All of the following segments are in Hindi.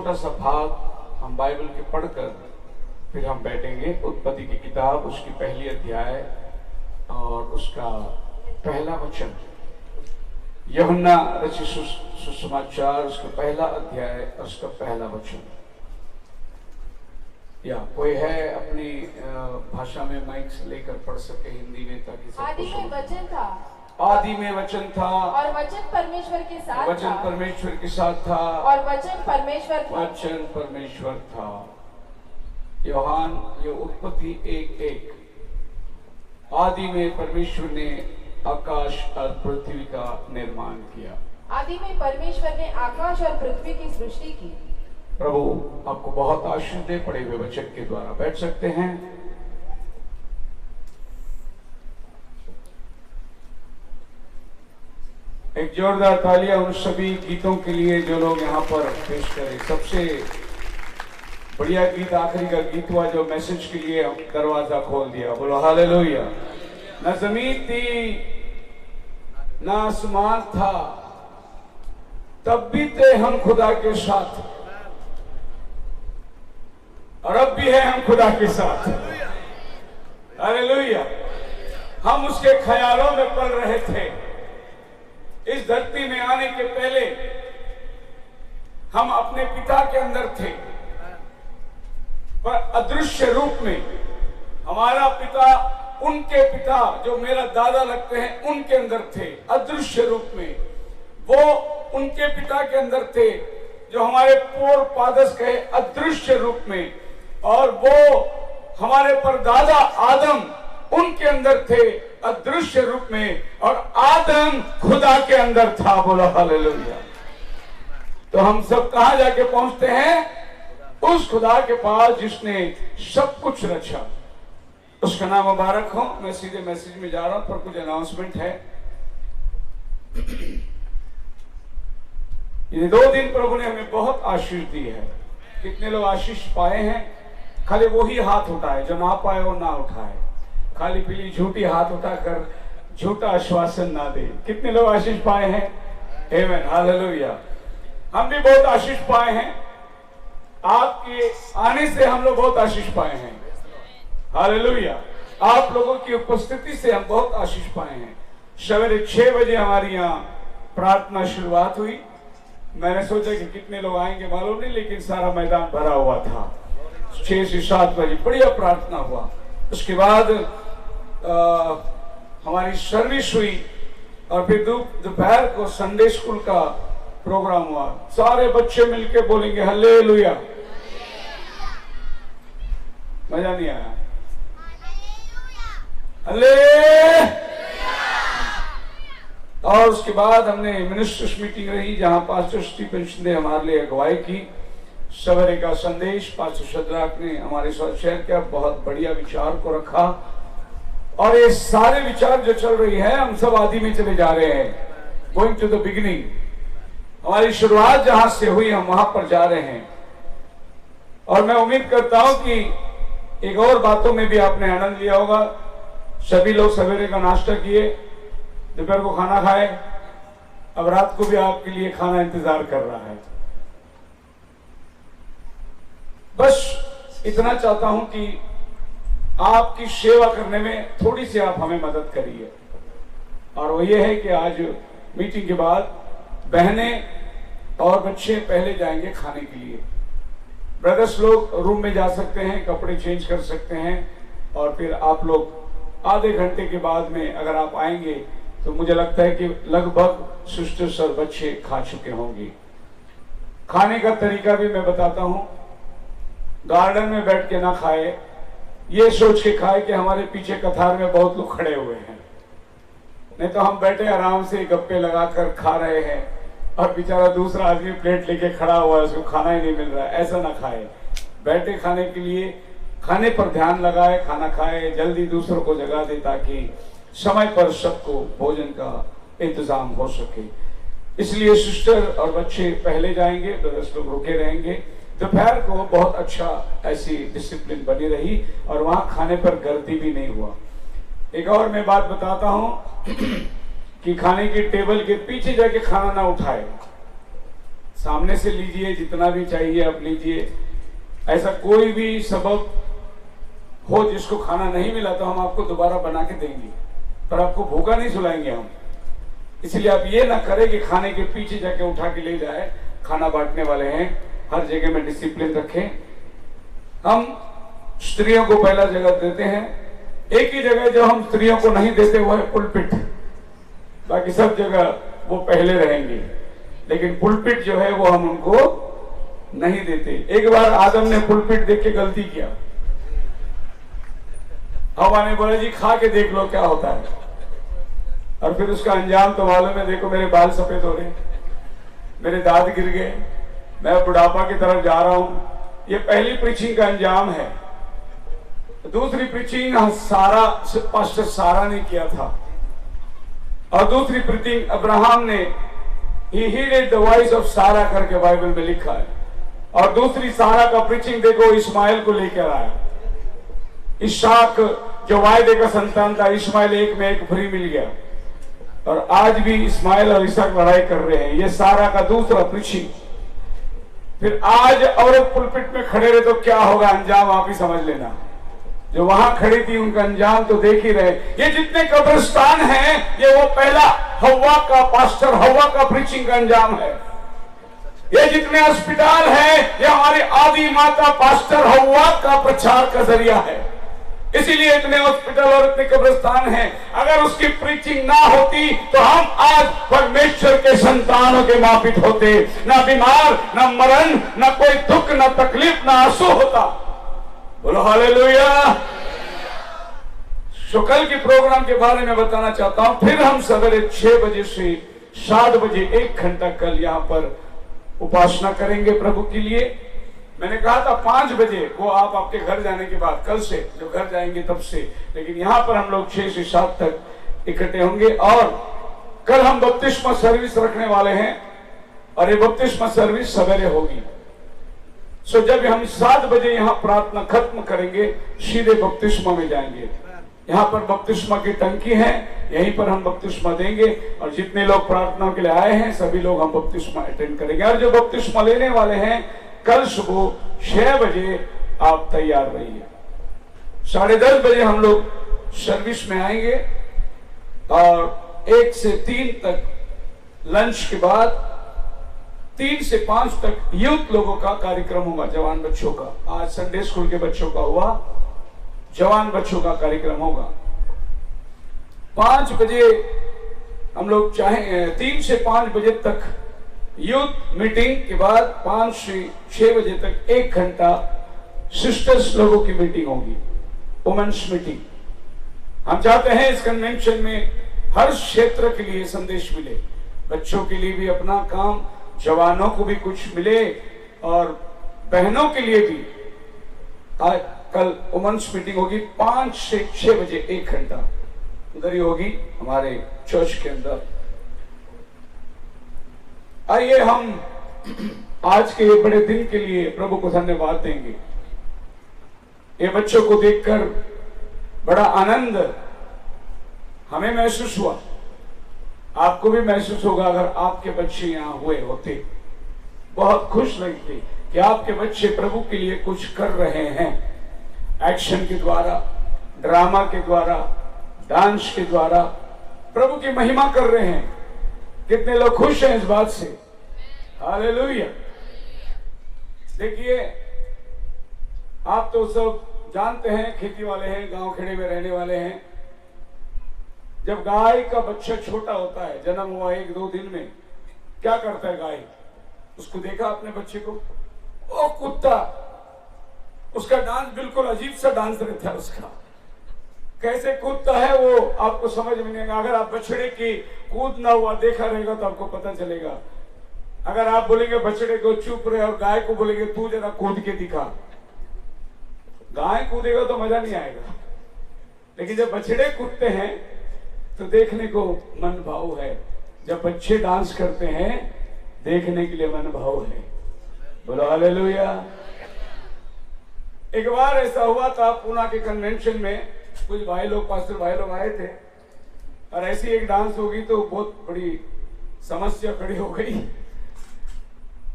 छोटा सा भाग हम बाइबल के पढ़कर फिर हम बैठेंगे। उत्पत्ति की किताब उसकी पहली अध्याय और उसका पहला वचन। यूहन्ना रचित सुसमाचार उसका पहला अध्याय और उसका पहला वचन। या कोई है अपनी भाषा में माइक से लेकर पढ़ सके हिंदी में, ताकि आदि में वचन था, आदि में वचन था और वचन परमेश्वर के साथ था, वचन परमेश्वर के साथ था, और वचन परमेश्वर था। वचन परमेश्वर था। यूहन्ना ये उत्पत्ति 1:1। आदि में परमेश्वर ने आकाश और पृथ्वी का निर्माण किया। आदि में परमेश्वर ने आकाश और पृथ्वी की सृष्टि की। प्रभु आपको बहुत आशीष दे। पढ़े हुए वचन के द्वारा बैठ सकते हैं। एक जोरदार तालियां उन सभी गीतों के लिए जो लोग यहाँ पर पेश करें। सबसे बढ़िया गीत आखिरी का गीत हुआ जो मैसेज के लिए हम दरवाजा खोल दिया। बोलो हालेलुया। न जमीन थी न आसमान था, तब भी थे हम खुदा के साथ, और अब भी है हम खुदा के साथ। हालेलुया। हम उसके ख्यालों में पल रहे थे। इस धरती में आने के पहले हम अपने पिता के अंदर थे, पर अदृश्य रूप में हमारा पिता, उनके पिता जो मेरा दादा लगते हैं, उनके अंदर थे। अदृश्य रूप में वो उनके पिता के अंदर थे जो हमारे पूर्व पादस कहे, अदृश्य रूप में। और वो हमारे परदादा आदम उनके अंदर थे अदृश्य रूप में, और आदम खुदा के अंदर था। बोलो हालेलुया। तो हम सब कहां जाके पहुंचते हैं? उस खुदा के पास जिसने सब कुछ रचा। उसका नाम मुबारक हो। मैं सीधे मैसेज में जा रहा हूं, पर कुछ अनाउंसमेंट है। ये 2 दिन प्रभु ने हमें बहुत आशीष दी है। कितने लोग आशीष पाए हैं? खाली वही हाथ उठाए, जो ना पाए वो ना उठाए। खाली पीली झूठी हाथ उठाकर झूठा आश्वासन ना दे। कितने लोग आशीष पाए हैं? आमीन, हालेलुया। हम भी बहुत आशीष पाए हैं। आपके आने से हम लोग बहुत आशीष पाए हैं। हालेलुया। आप लोगों की उपस्थिति से हम बहुत आशीष पाए हैं। सवेरे 6 बजे हमारी यहाँ प्रार्थना शुरुआत हुई। मैंने सोचा कि कितने लोग आएंगे मालूम नहीं, लेकिन सारा मैदान भरा हुआ था। 6 से 7 बजे बढ़िया प्रार्थना हुआ। उसके बाद हमारी सर्विस हुई, और फिर दोपहर को संडे स्कूल का प्रोग्राम हुआ। सारे बच्चे मिलके बोलेंगे हालेलुया। मजा नहीं आया? हालेलुया। और उसके बाद हमने मिनिस्टर्स मीटिंग रही, जहां पास्टर स्टीफन ने हमारे लिए अगुवाई की। सवेरे का संदेश पास्टर शद्राक ने हमारे साथ शेयर किया। बहुत बढ़िया विचार को रखा, और ये सारे विचार जो चल रही है, हम सब आदि में चले जा रहे हैं। Going to the beginning. हमारी शुरुआत जहां से हुई हम वहां पर जा रहे हैं। और मैं उम्मीद करता हूं कि एक और बातों में भी आपने आनंद लिया होगा। सभी लोग सवेरे का नाश्ता किए, दोपहर को खाना खाए, अब रात को भी आपके लिए खाना इंतजार कर रहा है। बस इतना चाहता हूं कि आपकी सेवा करने में थोड़ी सी आप हमें मदद करिए। और वो ये है कि आज मीटिंग के बाद बहनें और बच्चे पहले जाएंगे खाने के लिए। ब्रदर्स लोग रूम में जा सकते हैं, कपड़े चेंज कर सकते हैं, और फिर आप लोग आधे घंटे के बाद में अगर आप आएंगे तो मुझे लगता है कि लगभग सिस्टर्स और बच्चे खा चुके होंगे। खाने का तरीका भी मैं बताता हूं। गार्डन में बैठ के ना खाए, ये सोच के खाए कि हमारे पीछे कतार में बहुत लोग खड़े हुए हैं। नहीं तो हम बैठे आराम से गप्पे लगाकर खा रहे हैं, और बेचारा दूसरा आदमी प्लेट लेके खड़ा हुआ है, उसको खाना ही नहीं मिल रहा है। ऐसा ना खाए। बैठे खाने के लिए खाने पर ध्यान लगाए, खाना खाए, जल्दी दूसरों को जगा दे, ताकि समय पर सबको भोजन का इंतजाम हो सके। इसलिए सिस्टर और बच्चे पहले जाएंगे, ब्रदर्स लोग रुके रहेंगे। दोपहर को बहुत अच्छा ऐसी डिसिप्लिन बनी रही, और वहां खाने पर गर्दी भी नहीं हुआ। एक और मैं बात बताता हूं कि खाने की टेबल के पीछे जाके खाना ना उठाए। सामने से लीजिए, जितना भी चाहिए आप लीजिए। ऐसा कोई भी सबब हो जिसको खाना नहीं मिला तो हम आपको दोबारा बना के देंगे, पर आपको भूखा नहीं सुलाएंगे हम। इसलिए आप ये ना करें कि खाने के पीछे जाके उठा के ले जाए। खाना बांटने वाले हैं, हर जगह में डिसिप्लिन रखें। हम स्त्रियों को पहला जगह देते हैं। एक ही जगह जो हम स्त्रियों को नहीं देते वो है पुलपिट। बाकी सब जगह वो पहले रहेंगे, लेकिन पुलपिट जो है वो हम उनको नहीं देते। एक बार आदम ने पुलपिट देख के गलती किया। हवा ने बोला जी खा के देख लो क्या होता है, और फिर उसका अंजाम तो मालूम है। देखो मेरे बाल सफेद हो रहे, मेरे दांत गिर गए, मैं बुढ़ापा की तरफ जा रहा हूं। ये पहली प्रीचिंग का अंजाम है। दूसरी प्रीचिंग पास्टर सारा ने किया था, और दूसरी प्रीचिंग अब्राहम ने He heeded the voice of सारा करके बाइबल में लिखा है। और दूसरी सारा का प्रीचिंग देखो, इस्माइल को लेकर आया। इशाक जो वायदे का संतान था, इस्माइल एक में एक फ्री मिल गया, और आज भी इस्माइल और इसाक लड़ाई कर रहे हैं। ये सारा का दूसरा प्रीचिंग। फिर आज औरत पुलपिट में खड़े रहे तो क्या होगा, अंजाम आप ही समझ लेना। जो वहां खड़ी थी उनका अंजाम तो देख ही रहे। ये जितने कब्रिस्तान हैं, ये वो पहला हव्वा का पास्टर, हव्वा का प्रीचिंग का अंजाम है। ये जितने अस्पताल हैं, ये हमारी आदि माता पास्टर हव्वा का प्रचार का जरिया है। इसीलिए इतने हॉस्पिटल और इतने कब्रिस्तान हैं। अगर उसकी प्रीचिंग ना होती तो हम आज परमेश्वर के संतानों के मापित होते। ना बीमार, ना मरण, ना कोई दुख, ना तकलीफ, ना आंसू होता। बोलो हालेलुया। कल के प्रोग्राम के बारे में बताना चाहता हूं। फिर हम सवेरे 6 बजे से 7 बजे 1 घंटा कल यहाँ पर उपासना करेंगे प्रभु के लिए। मैंने कहा था 5 बजे, वो आप आपके घर जाने के बाद, कल से जो घर जाएंगे तब से, लेकिन यहाँ पर हम लोग 6 से 7 तक इकट्ठे होंगे। और कल हम बपतिस्मा सर्विस रखने वाले हैं, और ये बपतिस्मा सर्विस सवेरे होगी। सो जब हम 7 बजे यहाँ प्रार्थना खत्म करेंगे, सीधे बपतिस्मा में जाएंगे। यहाँ पर बपतिस्मा की टंकी है, यहीं पर हम बपतिस्मा देंगे, और जितने लोग प्रार्थना के लिए आए हैं सभी लोग हम बपतिस्मा अटेंड करेंगे। और जो बपतिस्मा लेने वाले हैं, कल सुबह 6 बजे आप तैयार रहिए। 10:30 बजे हम लोग सर्विस में आएंगे, और 1 से 3 तक लंच के बाद 3 से 5 तक यूथ लोगों का कार्यक्रम होगा, जवान बच्चों का। आज संडे स्कूल के बच्चों का हुआ, जवान बच्चों का कार्यक्रम होगा। 5 बजे हम लोग चाहे 3 से 5 बजे तक यूथ मीटिंग के बाद 5 से 6 बजे तक 1 घंटा सिस्टर्स लोगों की मीटिंग होगी, वुमेन्स मीटिंग। हम चाहते हैं इस कन्वेंशन में हर क्षेत्र के लिए संदेश मिले, बच्चों के लिए भी अपना काम, जवानों को भी कुछ मिले, और बहनों के लिए भी। आज कल वुमेन्स मीटिंग होगी 5 से 6 बजे 1 घंटा उधर ही होगी हमारे चर्च के अंदर। आइए हम आज के ये बड़े दिन के लिए प्रभु को धन्यवाद देंगे। ये बच्चों को देखकर बड़ा आनंद हमें महसूस हुआ, आपको भी महसूस होगा अगर आपके बच्चे यहाँ हुए होते। बहुत खुश लगते कि आपके बच्चे प्रभु के लिए कुछ कर रहे हैं, एक्शन के द्वारा, ड्रामा के द्वारा, डांस के द्वारा प्रभु की महिमा कर रहे हैं। कितने लोग खुश हैं इस बात से? हालेलुया। देखिए, आप तो सब जानते हैं, खेती वाले हैं, गांव खेड़े में रहने वाले हैं। जब गाय का बच्चा छोटा होता है, जन्म हुआ 1-2 दिन में, क्या करता है गाय? उसको देखा अपने बच्चे को, ओ कुत्ता, उसका डांस बिल्कुल अजीब सा डांस रहता है उसका। कैसे कूदता है वो आपको समझ में नहीं आएगा। अगर आप बछड़े की कूदना हुआ देखा रहेगा तो आपको पता चलेगा। अगर आप बोलेंगे बछड़े को चुप रहे और गाय को बोलेंगे तू जरा कूद के दिखा, गाय कूदेगा तो मजा नहीं आएगा। लेकिन जब बछड़े कूदते हैं तो देखने को मन भाव है। जब बच्चे डांस करते हैं देखने के लिए मन भाव है। बोलो हालेलुया। एक बार ऐसा हुआ था, पूना के कन्वेंशन में कुछ भाई लोग, पास्टर भाई लोग आए थे, और ऐसी एक डांस होगी तो बहुत बड़ी समस्या खड़ी हो गई।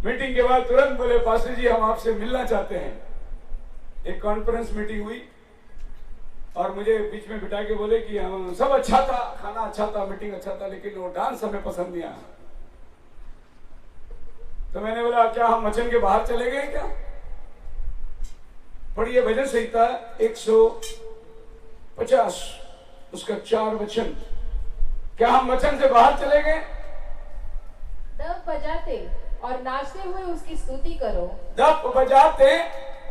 मीटिंग के बाद तुरंत बोले पास्टर जी हम आपसे मिलना चाहते हैं। एक कॉन्फ्रेंस मीटिंग हुई और मुझे बीच में बिठा के बोले कि हम सब अच्छा था, खाना अच्छा था, मीटिंग अच्छा था, लेकिन वो डांस हमें पसंद नहीं आया। तो मैंने बोला क्या हम वचन के बाहर चले गए क्या? पढ़िए भजन संहिता 150 उसका 4 वचन। क्या हम वचन से बाहर चले गए? डफ बजाते और नाचते हुए उसकी स्तुति करो। डफ बजाते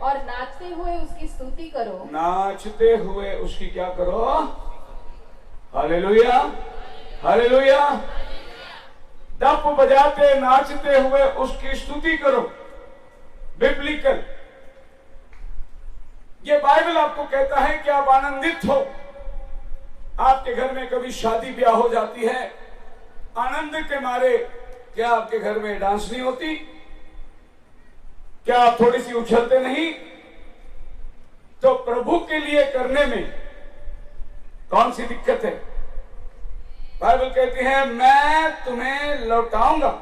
और नाचते हुए उसकी स्तुति करो। नाचते हुए उसकी क्या करो? Hallelujah, hallelujah. डफ बजाते नाचते हुए उसकी स्तुति करो। बिब्लिकल ये बाइबल आपको कहता है कि आप आनंदित हो। आपके घर में कभी शादी ब्याह हो जाती है, आनंद के मारे क्या आपके घर में डांस नहीं होती? क्या आप थोड़ी सी उछलते नहीं? तो प्रभु के लिए करने में कौन सी दिक्कत है? बाइबल कहती है मैं तुम्हें लौटाऊंगा।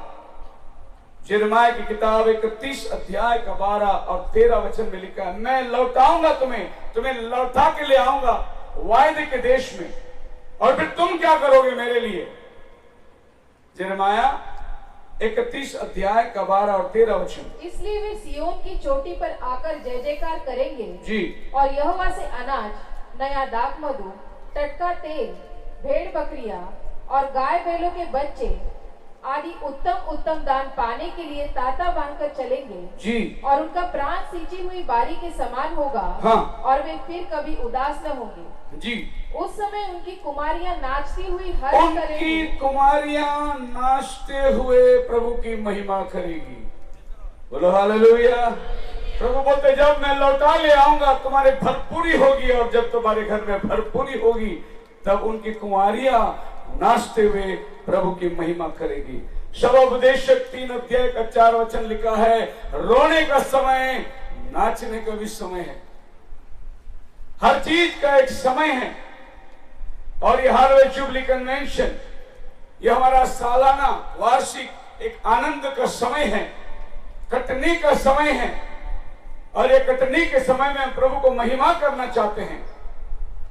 यिर्मयाह की किताब 31 अध्याय का 12 और 13 वचन में लिखा है मैं लौटाऊंगा तुम्हें लौटा के ले आऊंगा वायदे के देश में, और फिर तुम क्या करोगे मेरे लिए? यिर्मयाह 31 अध्याय का 12 और 13 वचन। इसलिए वे सियोन की चोटी पर आकर जय जयकार करेंगे जी, और यहोवा से अनाज, नया दाख मधु, टटका तेल, भेड़ बकरियां और गाय बैलों के बच्चे आदि उत्तम उत्तम दान पाने के लिए ताता बांधकर चलेंगे जी, और उनका प्राण सींची हुई बारी के समान होगा। हाँ। और वे फिर कभी उदास न होंगे जी। उस समय उनकी कुमारियां नाचती हुई हर्ष उनकी करेंगी। कुमारियां नाचते हुए प्रभु की महिमा करेगी। बोलो हालेलुया। प्रभु बोलते जब मैं लौटा ले आऊंगा तुम्हारी भरपूरी होगी, और जब तुम्हारे घर में भरपूरी होगी तब उनकी कुमारियां नाचते हुए प्रभु की महिमा करेगी। शबोपदेशक 3 अध्याय का 4 वचन लिखा है रोने का समय, नाचने का भी समय है। हर चीज का एक समय है। और ये हार्वे जुबली कन्वेंशन, ये हमारा सालाना वार्षिक एक आनंद का समय है, कटनी का समय है। और ये कटनी के समय में हम प्रभु को महिमा करना चाहते हैं।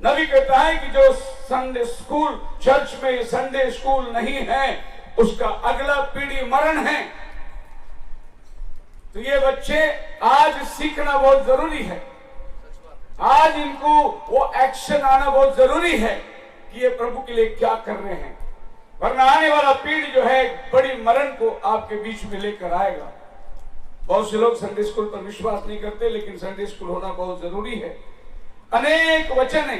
नबी कहता है कि जो संडे स्कूल, चर्च में संडे स्कूल नहीं है उसका अगला पीढ़ी मरण है। तो ये बच्चे आज सीखना बहुत जरूरी है। आज इनको वो एक्शन आना बहुत जरूरी है कि ये प्रभु के लिए क्या कर रहे हैं, वरना आने वाला पीढ़ी जो है बड़ी मरण को आपके बीच में लेकर आएगा। बहुत से लोग संडे स्कूल पर विश्वास नहीं करते, लेकिन संडे स्कूल होना बहुत जरूरी है। अनेक वचन है।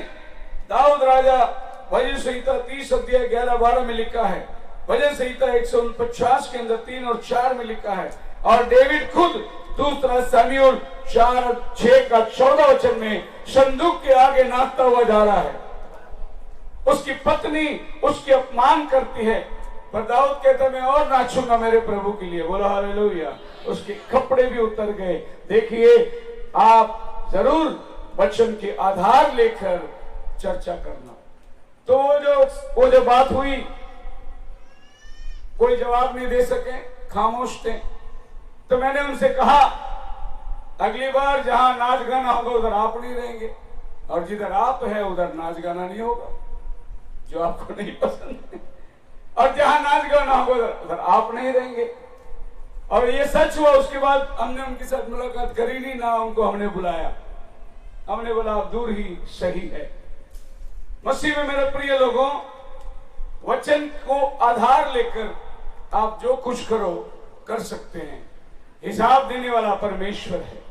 दाऊद राजा भजन संहिता 30 अध्याय 11-12 में लिखा है। भजन संहिता 149 के अंदर 3 और 4 में लिखा है। और डेविड खुद दूसरा शमूएल 4:6 का 14 वचन में संदूक के आगे नाचता हुआ जा रहा है। उसकी पत्नी उसकी अपमान करती है, पर दाऊद कहता है मैं और नाचूंगा मेरे प्रभु के लिए। बोलो हालेलुया। उसके कपड़े भी उतर गए। देखिए, आप जरूर वचन के आधार लेकर चर्चा करना। तो वो जो बात हुई, कोई जवाब नहीं दे सके, खामोश थे। तो मैंने उनसे कहा अगली बार जहां नाच गाना होगा उधर आप नहीं रहेंगे, और जिधर आप है उधर नाच गाना नहीं होगा, जो आपको नहीं पसंद है। और जहां नाच गाना होगा उधर आप नहीं रहेंगे। और ये सच हुआ। उसके बाद हमने उनके साथ मुलाकात करी नहीं, ना उनको हमने बुलाया। हमने बोला आप दूर ही सही है। मसीह में मेरे प्रिय लोगों, वचन को आधार लेकर आप जो कुछ करो कर सकते हैं। हिसाब देने वाला परमेश्वर है।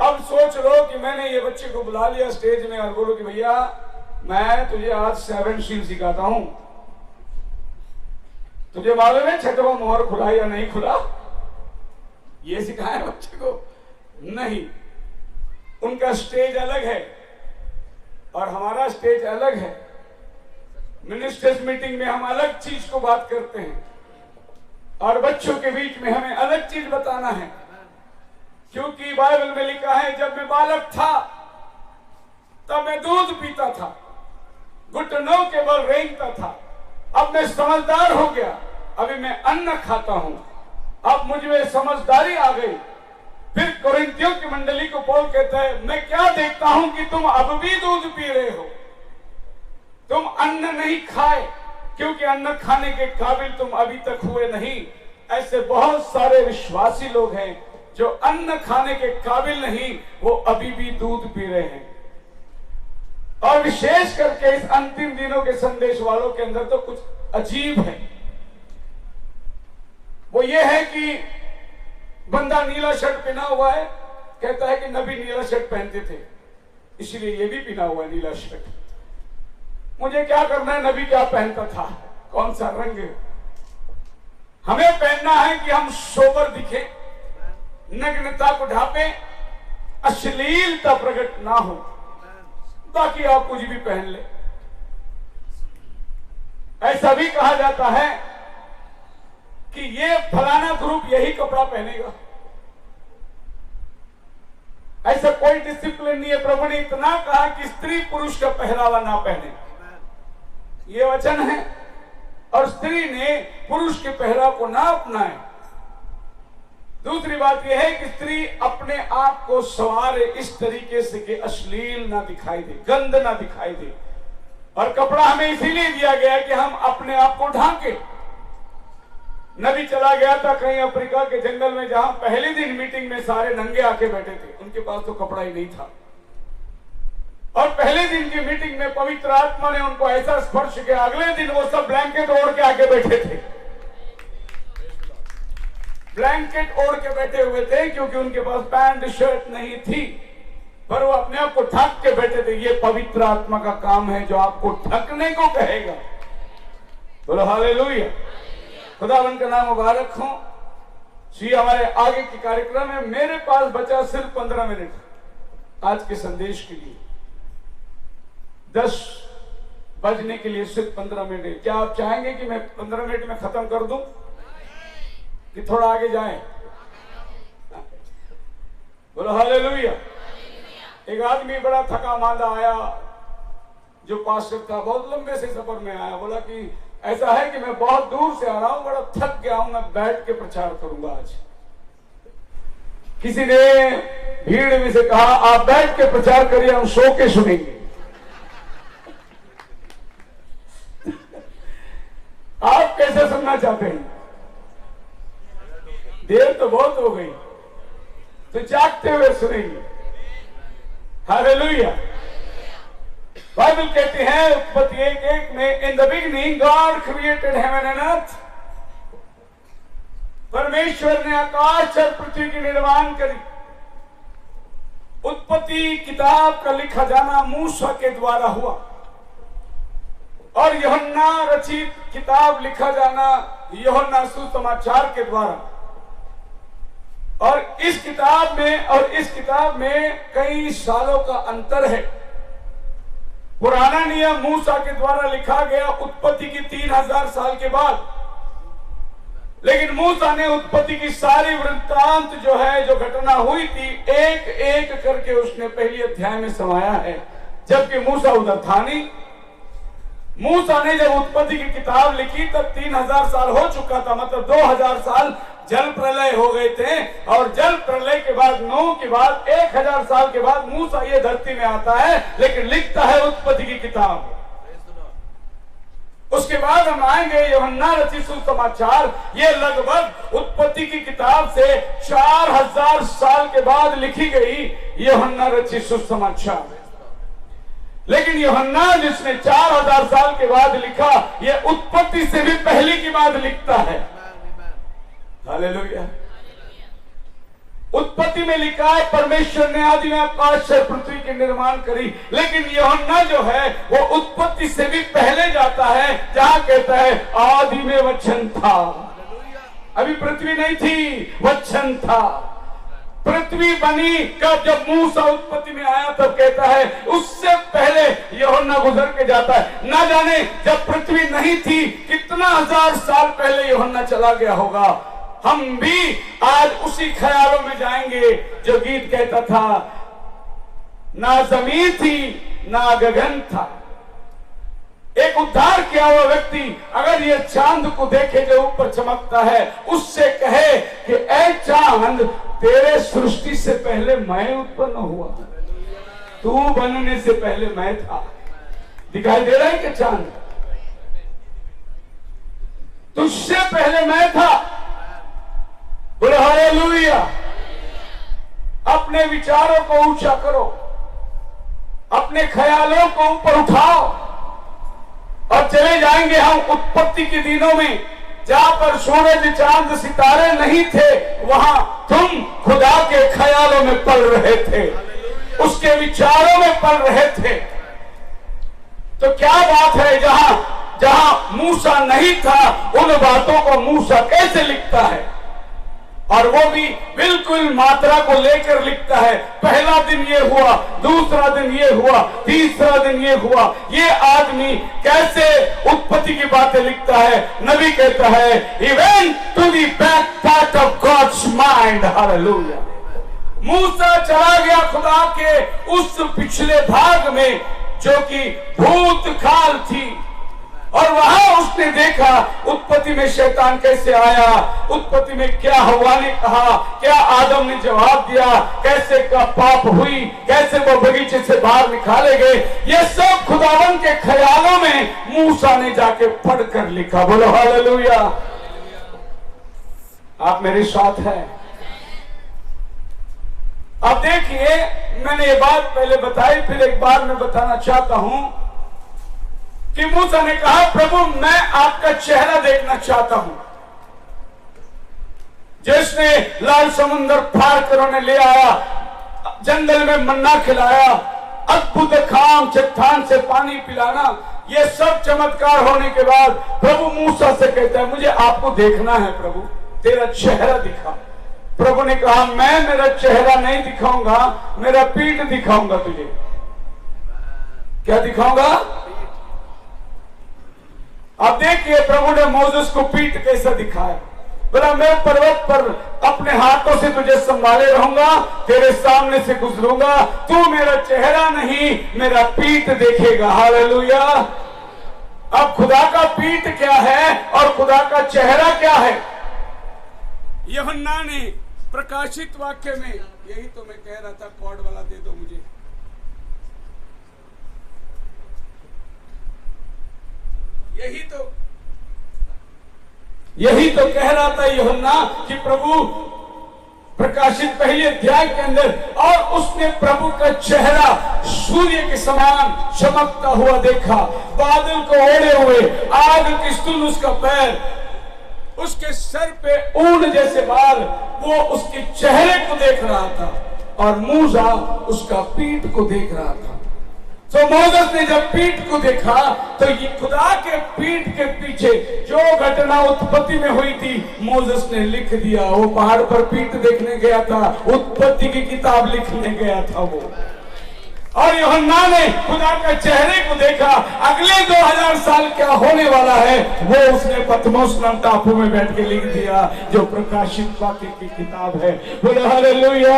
अब सोच लो कि मैंने ये बच्चे को बुला लिया स्टेज में और बोलो कि भैया मैं तुझे आज 7 सील सिखाता हूं, तुझे मालूम है छठवां मोहर खुला या नहीं खुला? ये सिखाया बच्चे को? नहीं। उनका स्टेज अलग है और हमारा स्टेज अलग है। मिनिस्टर्स मीटिंग में हम अलग चीज को बात करते हैं, और बच्चों के बीच में हमें अलग चीज बताना है। क्योंकि बाइबल में लिखा है जब मैं बालक था तब मैं दूध पीता था, घुटनों के बल रेंगता था। अब मैं समझदार हो गया, अभी मैं अन्न खाता हूं। अब मुझ में समझदारी आ गई। फिर कोरिन्थियों की मंडली को पौल कहता है, मैं क्या देखता हूं कि तुम अब भी दूध पी रहे हो, तुम अन्न नहीं खाए, क्योंकि अन्न खाने के काबिल तुम अभी तक हुए नहीं। ऐसे बहुत सारे विश्वासी लोग हैं जो अन्न खाने के काबिल नहीं, वो अभी भी दूध पी रहे हैं। और विशेष करके इस अंतिम दिनों के संदेश वालों के अंदर तो कुछ अजीब है। वो ये है कि बंदा नीला शर्ट पहना हुआ है, कहता है कि नबी नीला शर्ट पहनते थे, इसलिए ये भी पहना हुआ है नीला शर्ट। मुझे क्या करना है, नबी क्या पहनता था, कौन सा रंग है? हमें पहनना है कि हम सोबर दिखे, नग्नता को ढांपे, अश्लीलता प्रकट ना हो। बाकी आप कुछ भी पहन ले। ऐसा भी कहा जाता है कि ये फलाना ग्रुप यही कपड़ा पहनेगा। ऐसा कोई डिसिप्लिन नहीं है। प्रभु ने इतना कहा कि स्त्री पुरुष का पहरावा ना पहने, ये वचन है। और स्त्री ने पुरुष के पहराव को ना अपनाए। दूसरी बात यह है कि स्त्री अपने आप को संवारे इस तरीके से कि अश्लील ना दिखाई दे, गंद ना दिखाई दे। और कपड़ा हमें इसीलिए दिया गया है कि हम अपने आप को ढांके। नबी चला गया था कहीं अफ्रीका के जंगल में, जहां पहले दिन मीटिंग में सारे नंगे आके बैठे थे, उनके पास तो कपड़ा ही नहीं था। और पहले दिन की मीटिंग में पवित्र आत्मा ने उनको ऐसा स्पर्श किया, अगले दिन वो सब ब्लैंकेट ओढ़ के आके बैठे थे। ब्लैंकेट ओढ़ के बैठे हुए थे क्योंकि उनके पास पैंट शर्ट नहीं थी, पर वो अपने आप को ढक के बैठे थे। ये पवित्र आत्मा का काम है जो आपको ढकने को कहेगा। बोलो हालेलुया, खुदावन का नाम मुबारक हो। हमारे आगे के कार्यक्रम में मेरे पास बचा सिर्फ 15 मिनट आज के संदेश के लिए। 10 बजने के लिए सिर्फ 15 मिनट। क्या आप चाहेंगे कि मैं 15 मिनट में खत्म कर दूं कि थोड़ा आगे जाएं? बोलो हालेलुया। एक आदमी बड़ा थका मांदा आया, जो पास्टर था, बहुत लंबे से सफर में आया। बोला कि ऐसा है कि मैं बहुत दूर से आ रहा हूं, बड़ा थक गया हूं, मैं बैठ के प्रचार करूंगा आज। किसी ने भीड़ में से कहा, आप बैठ के प्रचार करिए, हम सो के सुनेंगे। आप कैसे सुनना चाहते हैं? देर तो बहुत हो गई, तो जागते हुए सुनेंगे। हालेलुया। बाइबल कहती है उत्पत्ति 1:1 में, in the beginning God created heaven and earth. परमेश्वर ने आकाश और पृथ्वी की निर्माण करी। उत्पत्ति किताब का लिखा जाना मूसा के द्वारा हुआ, और यूहन्ना रचित किताब लिखा जाना यूहन्ना सुसमाचार के द्वारा। और इस किताब में और इस किताब में कई सालों का अंतर है। पुराना नियम मूसा के द्वारा लिखा गया उत्पत्ति की 3000 साल के बाद, लेकिन मूसा ने उत्पत्ति की सारी वृत्तांत जो है, जो घटना हुई थी, एक एक करके उसने पहले अध्याय में समाया है, जबकि मूसा उधर था नहीं। मूसा ने जब उत्पत्ति की किताब लिखी तब 3000 साल हो चुका था, मतलब 2000 साल जल प्रलय हो गए थे। और जल प्रलय के बाद, नूह के बाद 1000 साल के बाद मूसा ये धरती में आता है, लेकिन लिखता है उत्पत्ति की किताब। उसके बाद हम आएंगे यूहन्ना रचित सुसमाचार। ये लगभग उत्पत्ति की किताब से 4000 साल के बाद लिखी गई यूहन्ना रचित सुसमाचार। लेकिन यूहन्ना जिसने 4000 साल के बाद लिखा, ये उत्पत्ति से भी पहले की बात लिखता है। हालेलुया। उत्पत्ति में लिखा है परमेश्वर ने आदि में आकाश और पृथ्वी की निर्माण करी, लेकिन यूहन्ना जो है वो उत्पत्ति से भी पहले जाता है, जहां कहता है आदि में वचन था। अभी पृथ्वी नहीं थी, वचन था। पृथ्वी बनी कब? जब मूसा उत्पत्ति में आया, तब कहता है उससे पहले यूहन्ना गुजर के जाता है। ना जाने जब पृथ्वी नहीं थी कितना 1000 साल पहले यूहन्ना चला गया होगा। हम भी आज उसी ख्यालों में जाएंगे जो गीत कहता था, ना जमीन थी ना गगन था, एक उद्धार किया हुआ व्यक्ति अगर ये चांद को देखे जो ऊपर चमकता है, उससे कहे कि ऐ चांद, तेरे सृष्टि से पहले मैं उत्पन्न हुआ, तू बनने से पहले मैं था। दिखाई दे रहा है कि चांद, तुझसे पहले मैं था। बोलो हालेलुया। अपने विचारों को ऊंचा करो, अपने ख्यालों को ऊपर उठाओ और चले जाएंगे हम उत्पत्ति के दिनों में, जहां पर सूरज चांद सितारे नहीं थे, वहां तुम खुदा के ख्यालों में पल रहे थे, उसके विचारों में पल रहे थे। तो क्या बात है, जहां मूसा नहीं था, उन बातों को मूसा कैसे लिखता है, और वो भी बिल्कुल मात्रा को लेकर लिखता है। पहला दिन ये हुआ, दूसरा दिन ये हुआ, तीसरा दिन ये हुआ। ये आदमी कैसे उत्पत्ति की बातें लिखता है? नबी कहता है, he went to the back part of God's mind, hallelujah. मूसा चला गया खुदा के उस पिछले भाग में जो कि भूतकाल थी, और वहां उसने देखा उत्पत्ति में शैतान कैसे आया, उत्पत्ति में क्या हवा ने कहा, क्या आदम ने जवाब दिया, कैसे का पाप हुई, कैसे वो बगीचे से बाहर निकाले गए। ये सब खुदावन के ख्यालों में मूसा ने जाके पढ़कर लिखा। बोलो हालेलुया। आप मेरे साथ हैं? अब देखिए, मैंने ये बात पहले बताई, फिर एक बार मैं बताना चाहता हूं कि मूसा ने कहा, प्रभु मैं आपका चेहरा देखना चाहता हूं। जिसने लाल समुद्र पार कर उन्हें ले आया, जंगल में मन्ना खिलाया, अद्भुत काम, चट्टान से पानी पिलाना, ये सब चमत्कार होने के बाद प्रभु मूसा से कहता है, मुझे आपको देखना है प्रभु, तेरा चेहरा दिखा। प्रभु ने कहा, मैं मेरा चेहरा नहीं दिखाऊंगा, मेरा पीठ दिखाऊंगा तुझे। क्या दिखाऊंगा? अब देखिए, प्रभु ने मोसेस को पीठ कैसा दिखाया। बोला, मैं पर्वत पर अपने हाथों से तुझे संभाले रहूंगा, तेरे सामने से गुजरूंगा, तू मेरा चेहरा नहीं मेरा पीठ देखेगा। हालेलुया। अब खुदा का पीठ क्या है और खुदा का चेहरा क्या है? यूहन्ना ने प्रकाशित वाक्य में, यही तो मैं कह रहा था, कॉर्ड वाला दे दो मुझे। यही तो कह रहा था यूहन्ना कि प्रभु प्रकाशित पहले अध्याय के अंदर, और उसने प्रभु का चेहरा सूर्य के समान चमकता हुआ देखा, बादल को ओढ़े हुए, आग की स्तूल उसका पैर, उसके सर पे ऊन जैसे बाल, वो उसके चेहरे को देख रहा था और मूसा उसका पीठ को देख रहा था। तो मोसेस ने जब पीठ को देखा तो ये खुदा के पीठ के पीछे जो घटना उत्पत्ति में हुई थी, मोसेस ने लिख दिया। वो पहाड़ पर पीठ देखने गया था, उत्पत्ति की किताब लिखने गया था वो। और यूहन्ना ने खुदा के चेहरे को देखा, अगले 2000 साल क्या होने वाला है वो उसने पतमोस नाम टापू में बैठ के लिख दिया, जो प्रकाशित वाक्य की किताब है। बोले हालेलुया।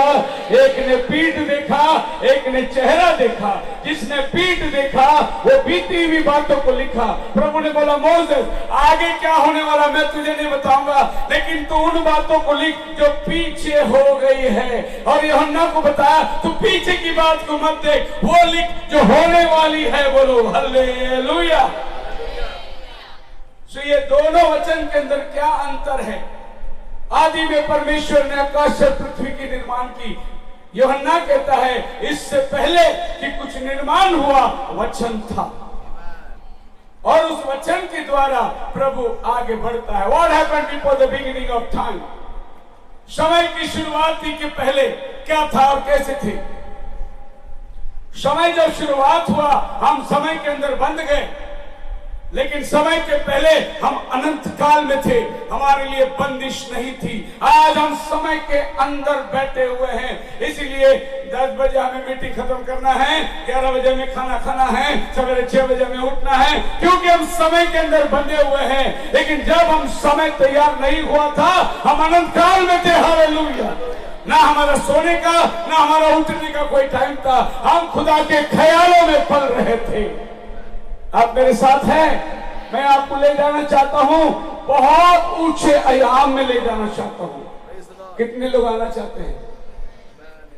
एक ने पीठ देखा, एक ने चेहरा देखा। जिसने पीठ देखा वो बीती हुई बातों को लिखा। प्रभु ने बोला, मोसेस आगे क्या होने वाला मैं तुझे नहीं बताऊंगा, लेकिन तू उन बातों को लिख जो पीछे हो गई है। और यूहन्ना को बताया, तू पीछे की बात को मत देख, वो लिख जो होने वाली है। बोलो हालेलुया। तो ये दोनों वचन के अंदर क्या अंतर है? आदि में परमेश्वर ने आकाश और पृथ्वी की निर्माण की। यूहन्ना कहता है इससे पहले कि कुछ निर्माण हुआ वचन था, और उस वचन के द्वारा प्रभु आगे बढ़ता है। What happened before the beginning of time? समय की शुरुआत थी कि पहले क्या था और कैसे थे। समय जब शुरुआत हुआ हम समय के अंदर बंध गए, लेकिन समय के पहले हम अनंत काल में थे, हमारे लिए बंदिश नहीं थी। आज हम समय के अंदर बैठे हुए हैं, इसीलिए 10 बजे हमें मीटिंग खत्म करना है, 11 बजे में खाना खाना है, सवेरे 6 बजे में उठना है, क्योंकि हम समय के अंदर बंधे हुए हैं। लेकिन जब हम समय तैयार नहीं हुआ था, हम अनंत काल में थे। हालेलुया। ना हमारा सोने का ना हमारा उठने का कोई टाइम था, हम खुदा के ख्यालों में पल रहे थे। आप मेरे साथ हैं? मैं आपको ले जाना चाहता हूं, बहुत ऊंचे आयाम में ले जाना चाहता हूं। कितने लोग आना चाहते हैं?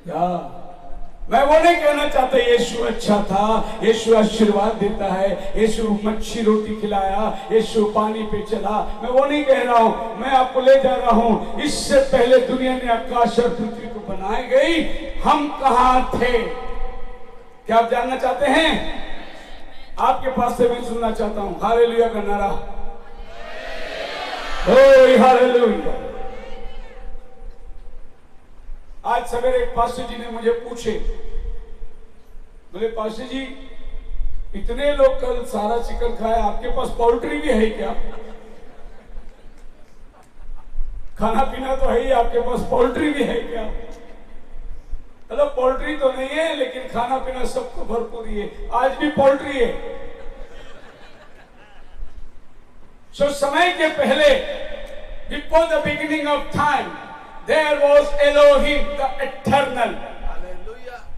या मैं वो नहीं कहना चाहता यीशु अच्छा था, यीशु आशीर्वाद देता है, यीशु मच्छी रोटी खिलाया, यीशु पानी पे चला, मैं वो नहीं कह रहा हूं। मैं आपको ले जा रहा हूं, इससे पहले दुनिया ने आकाश और पृथ्वी को बनाई गई, हम कहां थे? क्या आप जानना चाहते हैं? आपके पास से मैं सुनना चाहता हूं हालेलुया का नारा। ओए हालेलुया। आज सवेरे एक पास्टर जी ने मुझे पूछे, बोले पास्टर जी इतने लोग कल सारा चिकन खाए, आपके पास पोल्ट्री भी है क्या? खाना पीना तो है ही, आपके पास पोल्ट्री भी है क्या? मतलब पोल्ट्री तो नहीं है लेकिन खाना पीना सबको भरपूर है। आज भी पोल्ट्री है। सो समय के पहले, before the beginning of time, there was Elohim, the eternal.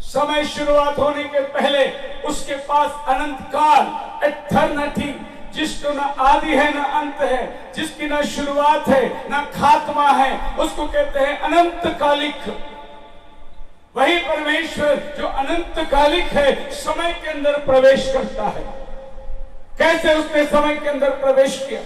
समय शुरुआत होने के पहले उसके पास अनंत काल, एटर्निटी, जिसको ना आदि है ना अंत है, जिसकी ना शुरुआत है ना खात्मा है, उसको कहते हैं अनंत कालिक। वही परमेश्वर जो अनंत कालिक है समय के अंदर प्रवेश करता है। कैसे उसने समय के अंदर प्रवेश किया?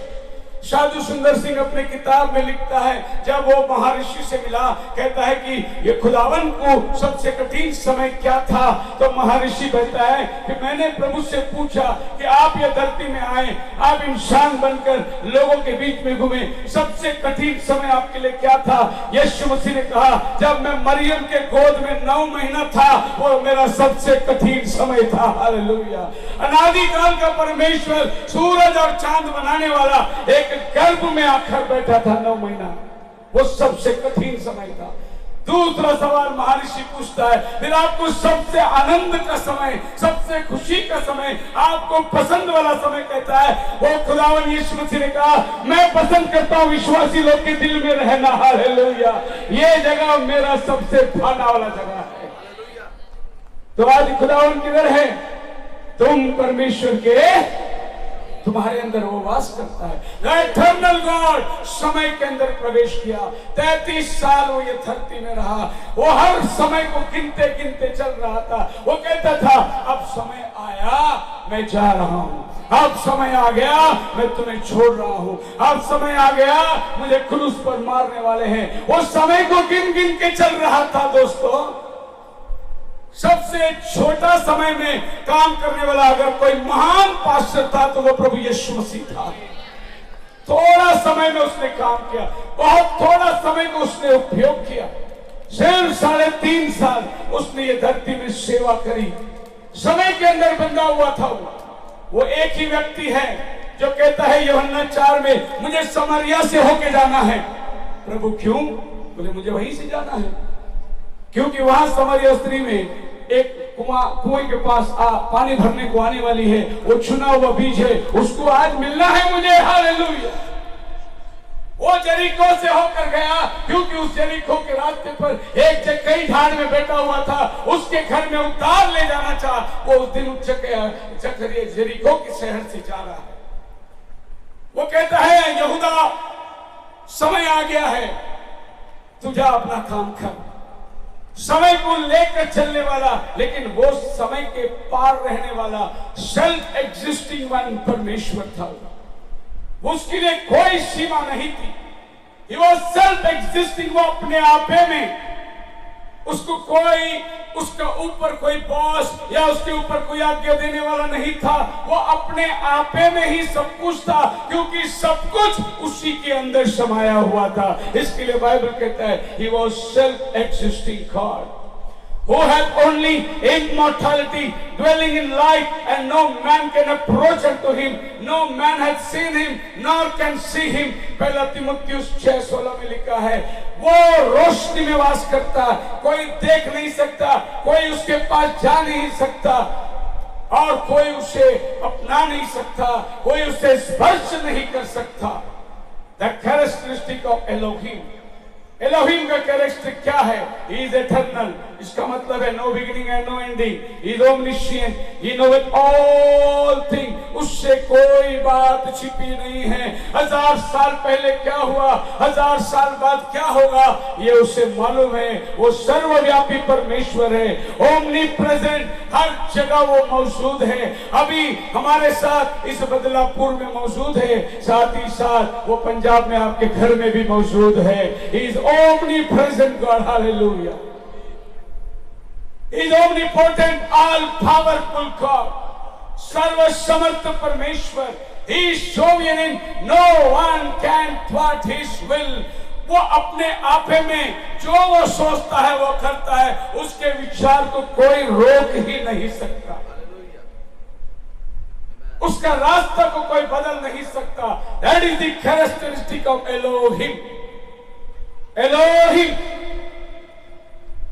साधु सुंदर सिंह अपने किताब में लिखता है, जब वो महर्षि से मिला, कहता है कि ये खुदावन को सबसे कठिन समय क्या था? तो महर्षि कहता है कि मैंने प्रभु से पूछा कि आप ये धरती में आए, आप इंसान बनकर लोगों के बीच में घूमे, सबसे कठिन समय आपके लिए क्या था? यीशु मसीह ने कहा, जब मैं मरियम के गोद में 9 महीना था, वो मेरा सबसे कठिन समय था। हालेलुया। अनादिकाल का परमेश्वर, सूरज और चांद बनाने वाला, एक गर्भ में आकर बैठा था 9 महीना, वो सबसे कठिन समय था। दूसरा सवाल महर्षि पूछता है, फिर आपको सबसे आनंद का समय, सबसे खुशी का समय, आपको पसंद वाला समय कहता है? वो खुदावन यीशु मसीह ने कहा, मैं पसंद करता हूं विश्वासी लोग के दिल में रहना। हालेलुया। ये जगह मेरा सबसे भाना वाला जगह है। तो आज खुदावन किधर है? तुम परमेश्वर के, तुम्हारे अंदर वो वास करता है। इटर्नल गॉड समय के अंदर प्रवेश किया। 33 साल वो ये धरती में रहा। वो हर समय को गिनते गिनते चल रहा था। वो कहता था, अब समय आया, मैं जा रहा हूं। अब समय आ गया, मैं तुम्हें छोड़ रहा हूं। अब समय आ गया, मुझे क्रूस पर मारने वाले हैं। वो समय को गिन गिन के चल रहा था। दोस्तों, सबसे छोटा समय में काम करने वाला अगर कोई महान पास्टर था तो वो प्रभु यीशु मसीह था। थोड़ा समय में उसने काम किया, बहुत थोड़ा समय को उसने उपयोग किया। सिर्फ 3.5 साल उसने ये धरती में सेवा करी। समय के अंदर बंधा हुआ था। वो एक ही व्यक्ति है जो कहता है यूहन्ना 4 में, मुझे समरिया से होके जाना है। प्रभु क्यों? बोले मुझे वहीं से जाना है, क्योंकि वहां समरिया स्त्री में एक कुएं के पास पानी भरने को आने वाली है। वो चुना हुआ बीज है, उसको आज मिलना है मुझे। हालेलुया। वो जरीको से होकर गया, क्योंकि उस जरीको के रास्ते पर एक जक्कई झाड़ में बैठा हुआ था, उसके घर में उतार ले जाना चाहा। वो उस दिन जरीको के शहर से जा रहा है। वो कहता है, यहूदा समय आ गया है, तू जा अपना काम कर। समय को लेकर चलने वाला, लेकिन वो समय के पार रहने वाला सेल्फ एग्जिस्टिंग वन परमेश्वर था। उसके लिए कोई सीमा नहीं थी। He was self existing, वो अपने आपे में, उसको कोई, उसका ऊपर कोई बॉस या उसके ऊपर कोई आज्ञा देने वाला नहीं था। वो अपने आपे में ही सब कुछ था, क्योंकि सब कुछ उसी के अंदर समाया हुआ था। इसके लिए बाइबल कहता है, He was self existing God who had only immortality, dwelling in light, and no man can approach unto him. No man has seen him, nor can see him. पहला तीमुथियुस 6:16 में लिखा है, वो रोशनी में वास करता, कोई देख नहीं सकता, कोई उसके पास जा नहीं सकता, और कोई उसे अपना नहीं सकता, कोई उसे स्पर्श नहीं कर सकता। The characteristic of Elohim, Elohim का कैरेक्टरिस्टिक क्या है? He is eternal. इसका मतलब है no beginning and no ending. He is omniscient, he knoweth all thing. उससे कोई बात छिपी नहीं है। 1000 साल पहले क्या हुआ, 1000 साल बाद क्या होगा, ये उसे मालूम है। वो सर्वव्यापी परमेश्वर है, ओमनी प्रेजेंट, हर जगह वो मौजूद है। अभी हमारे साथ इस बदलापुर में मौजूद है, साथ ही साथ वो पंजाब में आपके घर में भी मौजूद है। He is omnipresent God, hallelujah. He is omnipotent, all powerful God, सर्वसमर्थ परमेश्वर। He is sovereign, no one can thwart his will. वो अपने आपे में जो वो सोचता है वो करता है, उसके विचार को कोई रोक ही नहीं सकता, उसका रास्ता को कोई बदल नहीं सकता। That is the characteristic of Elohim. Elohim,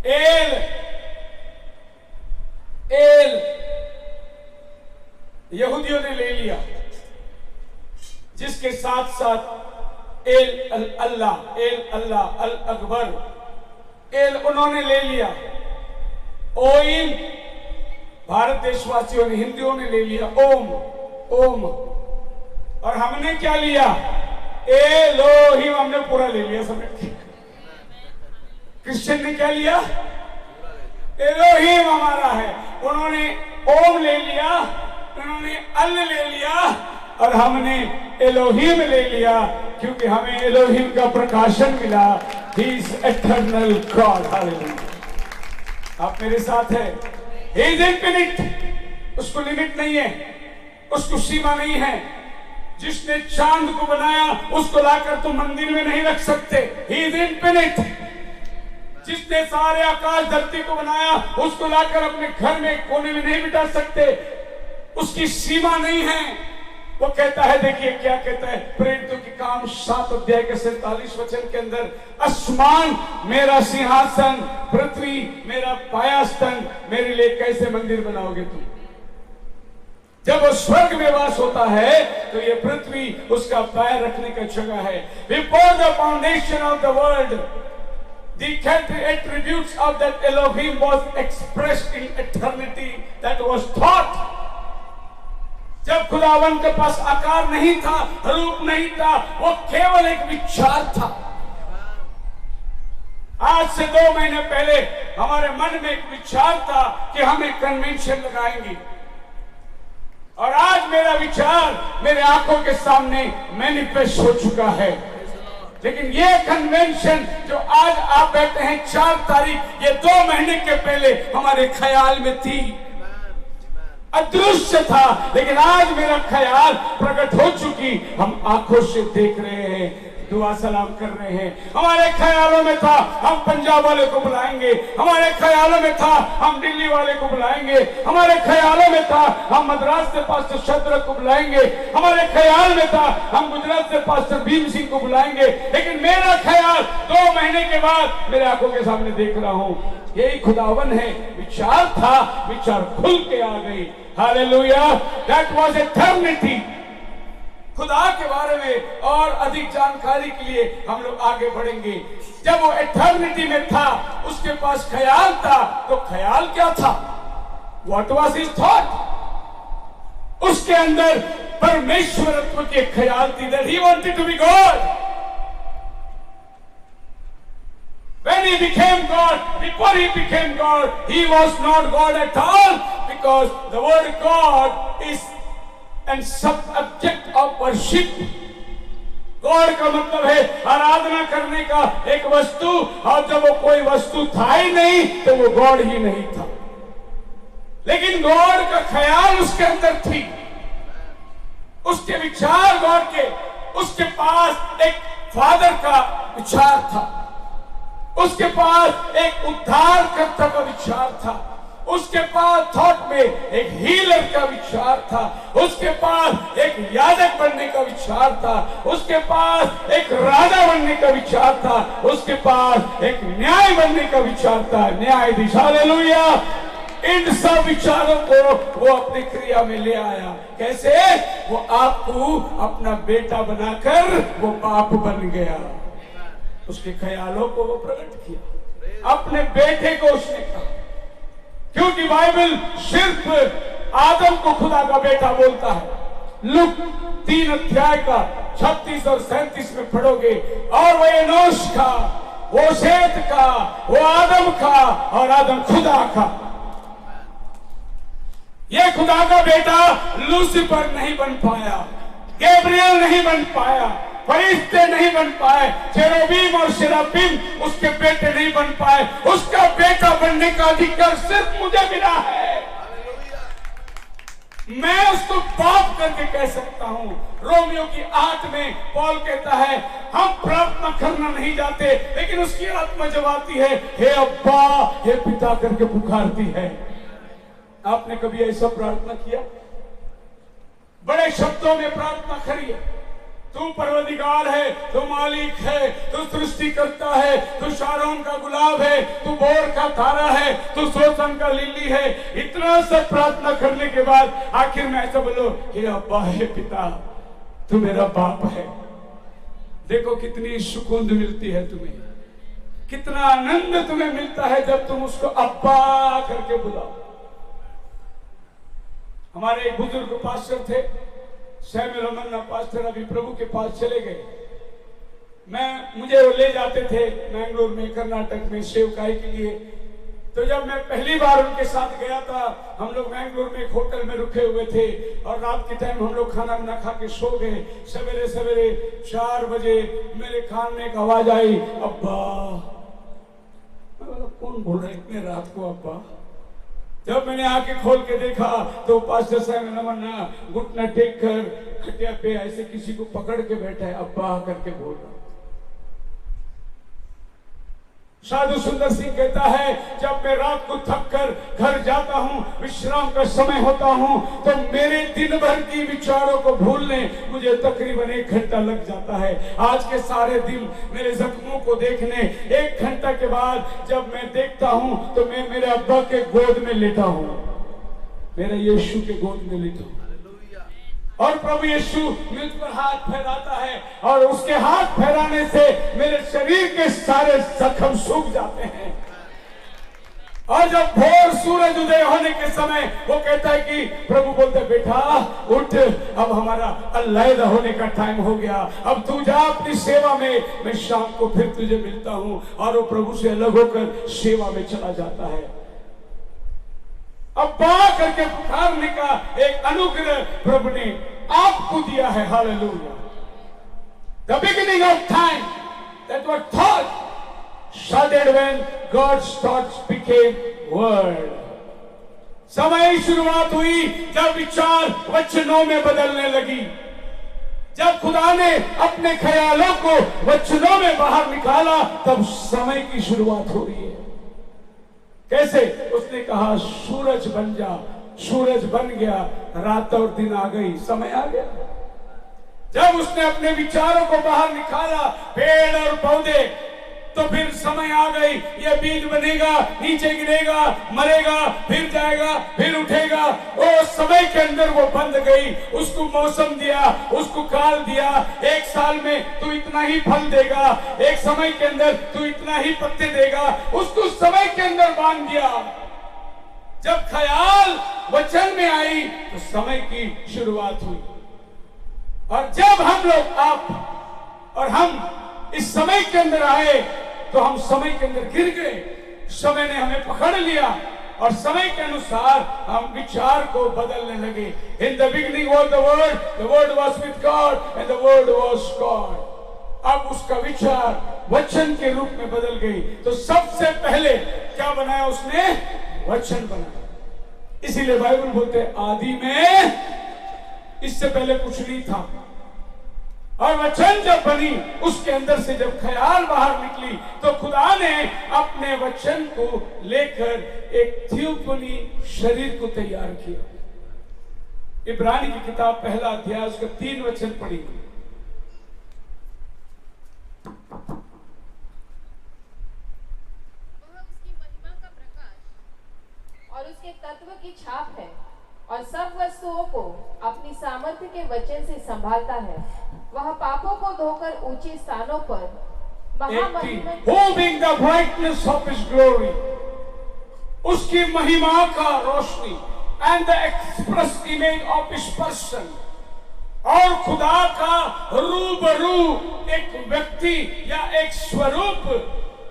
L यहूदियों ने ले लिया, जिसके साथ साथ एल अल्लाह, अल अकबर, एल उन्होंने ले लिया। ओम भारत देशवासियों ने, हिंदुओं ने ले लिया ओम। और हमने क्या लिया? एलोहिम, हमने पूरा ले लिया समझ। क्रिश्चियन ने क्या लिया? एलोहिम हमारा है। उन्होंने ओम ले लिया, उन्होंने अल ले लिया, और हमने एलोहिम ले लिया, क्योंकि हमें एलोहिम का प्रकाशन मिला। ही इज एटर्नल गॉड, हालेलुया। आप मेरे साथ है? ही इज इनफिनिट, उसको लिमिट नहीं है, उसको सीमा नहीं है। जिसने चांद को बनाया उसको लाकर तुम मंदिर में नहीं रख सकते। He is infinite. जिसने सारे आकाश धरती को बनाया उसको लाकर अपने घर में कोने में नहीं बिठा सकते, उसकी सीमा नहीं है। वो कहता है, देखिए क्या कहता है प्रेरितों के काम 7 अध्याय के 47 वचन के अंदर, आसमान मेरा सिंहासन, पृथ्वी मेरा पायास्तन, मेरे लिए कैसे मंदिर बनाओगे तुम? जब वो स्वर्ग में वास होता है तो ये पृथ्वी उसका पैर रखने का जगह है। Before the foundation of the world, the attributes of that Elohim was expressed in eternity, that was thought. जब खुदावन के पास आकार नहीं था, रूप नहीं था, वो केवल एक विचार था। आज से 2 महीने पहले हमारे मन में एक विचार था कि हम एक कन्वेंशन लगाएंगे, और आज मेरा विचार मेरे आंखों के सामने मैनिफेस्ट हो चुका है। लेकिन ये कन्वेंशन जो आज आप बैठे हैं 4 तारीख, ये 2 महीने के पहले हमारे ख्याल में थी, अदृश्य था, लेकिन आज मेरा ख्याल प्रकट हो चुकी, हम आंखों से देख रहे हैं, दुआ सलाम कर रहे हैं। हमारे ख्यालों में था हम पंजाब वाले को बुलाएंगे, हमारे ख्यालों में था हम दिल्ली वाले को बुलाएंगे, हमारे ख्यालों में था हम मद्रास से पास्टर शद्रक को बुलाएंगे, हमारे ख्याल में था हम गुजरात से पास्टर भीम सिंह को बुलाएंगे। लेकिन मेरा ख्याल 2 महीने के बाद मेरे आंखों के सामने देख रहा हूं, यही खुदावन है। विचार था, विचार खुल के आ गई, हालेलुया। That was eternity. खुदा के बारे में और अधिक जानकारी के लिए हम लोग आगे बढ़ेंगे। जब वो एटर्निटी में था, उसके पास ख्याल था, तो ख्याल क्या था? What was his thought? उसके अंदर परमेश्वरत्व के ख्याल थी, that he wanted to be God. When he became God, before he became God, he was not God at all, because the word God is and subject of worship. God का मतलब है आराधना करने का एक वस्तु, और जब वो कोई वस्तु था ही नहीं तो वो गॉड ही नहीं था। लेकिन गॉड का ख्याल उसके अंदर थी, उसके विचार गॉड के, उसके पास एक फादर का विचार था, उसके पास एक उद्धारकर्ता का विचार था, उसके पास थॉट में एक हीलर का विचार था, उसके पास एक याजक बनने का विचार था, उसके पास एक राजा बनने का विचार था, उसके पास एक न्याय बनने का विचार था, न्यायाधीश। हालेलुया। इन सब विचारों को वो अपनी क्रिया में ले आया। कैसे? वो आपको अपना बेटा बनाकर वो बाप बन गया। उसके ख्यालों को वो प्रकट किया, अपने बेटे को उसने कहा। क्योंकि बाइबल सिर्फ आदम को खुदा का बेटा बोलता है। लूक 3 अध्याय का 36 और 37 में पढ़ोगे, और वो एनोश का, वो सेत का, वो आदम का, और आदम खुदा का। ये खुदा का बेटा लूसीफर नहीं बन पाया, गैब्रियल नहीं बन पाया, फरिश्ते नहीं बन पाए, चेरोबीम और शेराफीम उसके बेटे नहीं बन पाए। उसका बेटा बनने का अधिकार सिर्फ मुझे मिला है। मैं उसको बाप करके कह सकता हूं। रोमियो की 8 में पौल कहता है, हम प्रार्थना करना नहीं जाते, लेकिन उसकी आत्मा जब आती है, हे अब्बा, हे पिता करके पुकारती है। आपने कभी ऐसा प्रार्थना किया? बड़े शब्दों में प्रार्थना करिए, तू परवरदिगार है, तू मालिक है, तू सृष्टि करता है, तू शारोन का गुलाब है, तू बोर का तारा है, तू सोसन का लिली है। इतना सब प्रार्थना करने के बाद आखिर में ऐसा बोलो, हे अब्बा, हे पिता, तू मेरा बाप है। देखो कितनी सुकून मिलती है तुम्हें, कितना आनंद तुम्हें मिलता है जब तुम उसको अब्बा करके बुलाओ। हमारे एक बुजुर्ग पास्टर थे, सैमुअल मन्ना पास्टर, अभी प्रभु के पास चले गए। मुझे वो ले जाते थे मैंगलोर में, कर्नाटक में सेवकाई के लिए। तो जब मैं पहली बार उनके साथ गया था, हम लोग मैंगलोर में एक होटल में रुके हुए थे, और रात के टाइम हम लोग खाना ना खा के सो गए। सवेरे सवेरे 4 बजे मेरे कान में एक आवाज आई, अब्बा। मैं बोला, कौन बोल रहा है इतने रात को अब्बा? जब मैंने आंखें खोल के देखा तो पास्टर साहब नमन्ना घुटना टेक कर खटिया पे ऐसे किसी को पकड़ के बैठा है, अब्बा करके बोल रहा। साधु सुंदर सिंह कहता है, जब मैं रात को थक कर घर जाता हूँ, विश्राम का समय होता हूँ, तो मेरे दिन भर की विचारों को भूलने मुझे तकरीबन 1 घंटा लग जाता है। आज के सारे दिन मेरे जख्मों को देखने 1 घंटा के बाद जब मैं देखता हूँ तो मैं मेरे अब्बा के गोद में लेटा हूँ, मेरे यीशु के गोद में लेटा हूँ। और प्रभु यीशु मुझ पर हाथ फैलाता है, और उसके हाथ फैलाने से मेरे शरीर के सारे जख्म सूख जाते हैं। और जब भोर सूरज उदय होने के समय वो कहता है कि प्रभु बोलते, बेटा उठ, अब हमारा अलग होने का टाइम हो गया, अब तू जा अपनी सेवा में, मैं शाम को फिर तुझे मिलता हूं। और वो प्रभु से अलग होकर सेवा में चला जाता है। अब्बा करके पुकारने का एक अनुग्रह प्रभु ने आपको दिया है। Hallelujah. The beginning of time, that was thought started when God's thoughts became word. समय शुरुआत हुई जब विचार वचनों में बदलने लगी, जब खुदा ने अपने ख्यालों को वचनों में बाहर निकाला, तब समय की शुरुआत हो रही है। कैसे? उसने कहा सूरज बन जा, सूरज बन गया, रात और दिन आ गई, समय आ गया। जब उसने अपने विचारों को बाहर निकाला, पेड़ और पौधे, तो फिर समय आ गई। ये बीज बनेगा, नीचे गिरेगा, मरेगा, फिर जाएगा, फिर उठेगा। वो समय के अंदर वो बंध गई। उसको मौसम दिया, उसको काल दिया। 1 साल में तू इतना ही फल देगा, 1 समय के अंदर तू इतना ही पत्ते देगा, उसको समय के अंदर बांध दिया। जब ख्याल वचन में आई तो समय की शुरुआत हुई। और जब हम लोग, आप और हम इस समय के अंदर आए, तो हम समय के अंदर गिर गए। समय ने हमें पकड़ लिया और समय के अनुसार हम विचार को बदलने लगे। In the beginning was the word was with God and the word was God. अब उसका विचार वचन के रूप में बदल गई। तो सबसे पहले क्या बनाया उसने? वचन बनाया। इसीलिए बाइबल बोलते हैं आदि में, इससे पहले कुछ नहीं था। और वचन जब बनी, उसके अंदर से जब ख्याल बाहर निकली, तो खुदा ने अपने वचन को लेकर एक थियोफनी शरीर को तैयार किया। इब्रानी की किताब 1 अध्याय उसका 3 वचन पढ़ी। वह उसकी महिमा का प्रकाश और उसके तत्व की छाप है, और सब वस्तुओं को अपनी सामर्थ्य के वचन से संभालता है। वह पापों को धोकर ऊंचे स्थानों पर महामहिमा Who being the brightness of his glory, उसकी महिमा का रोशनी, and the express image of his person, और खुदा का रूबरू एक व्यक्ति या एक स्वरूप,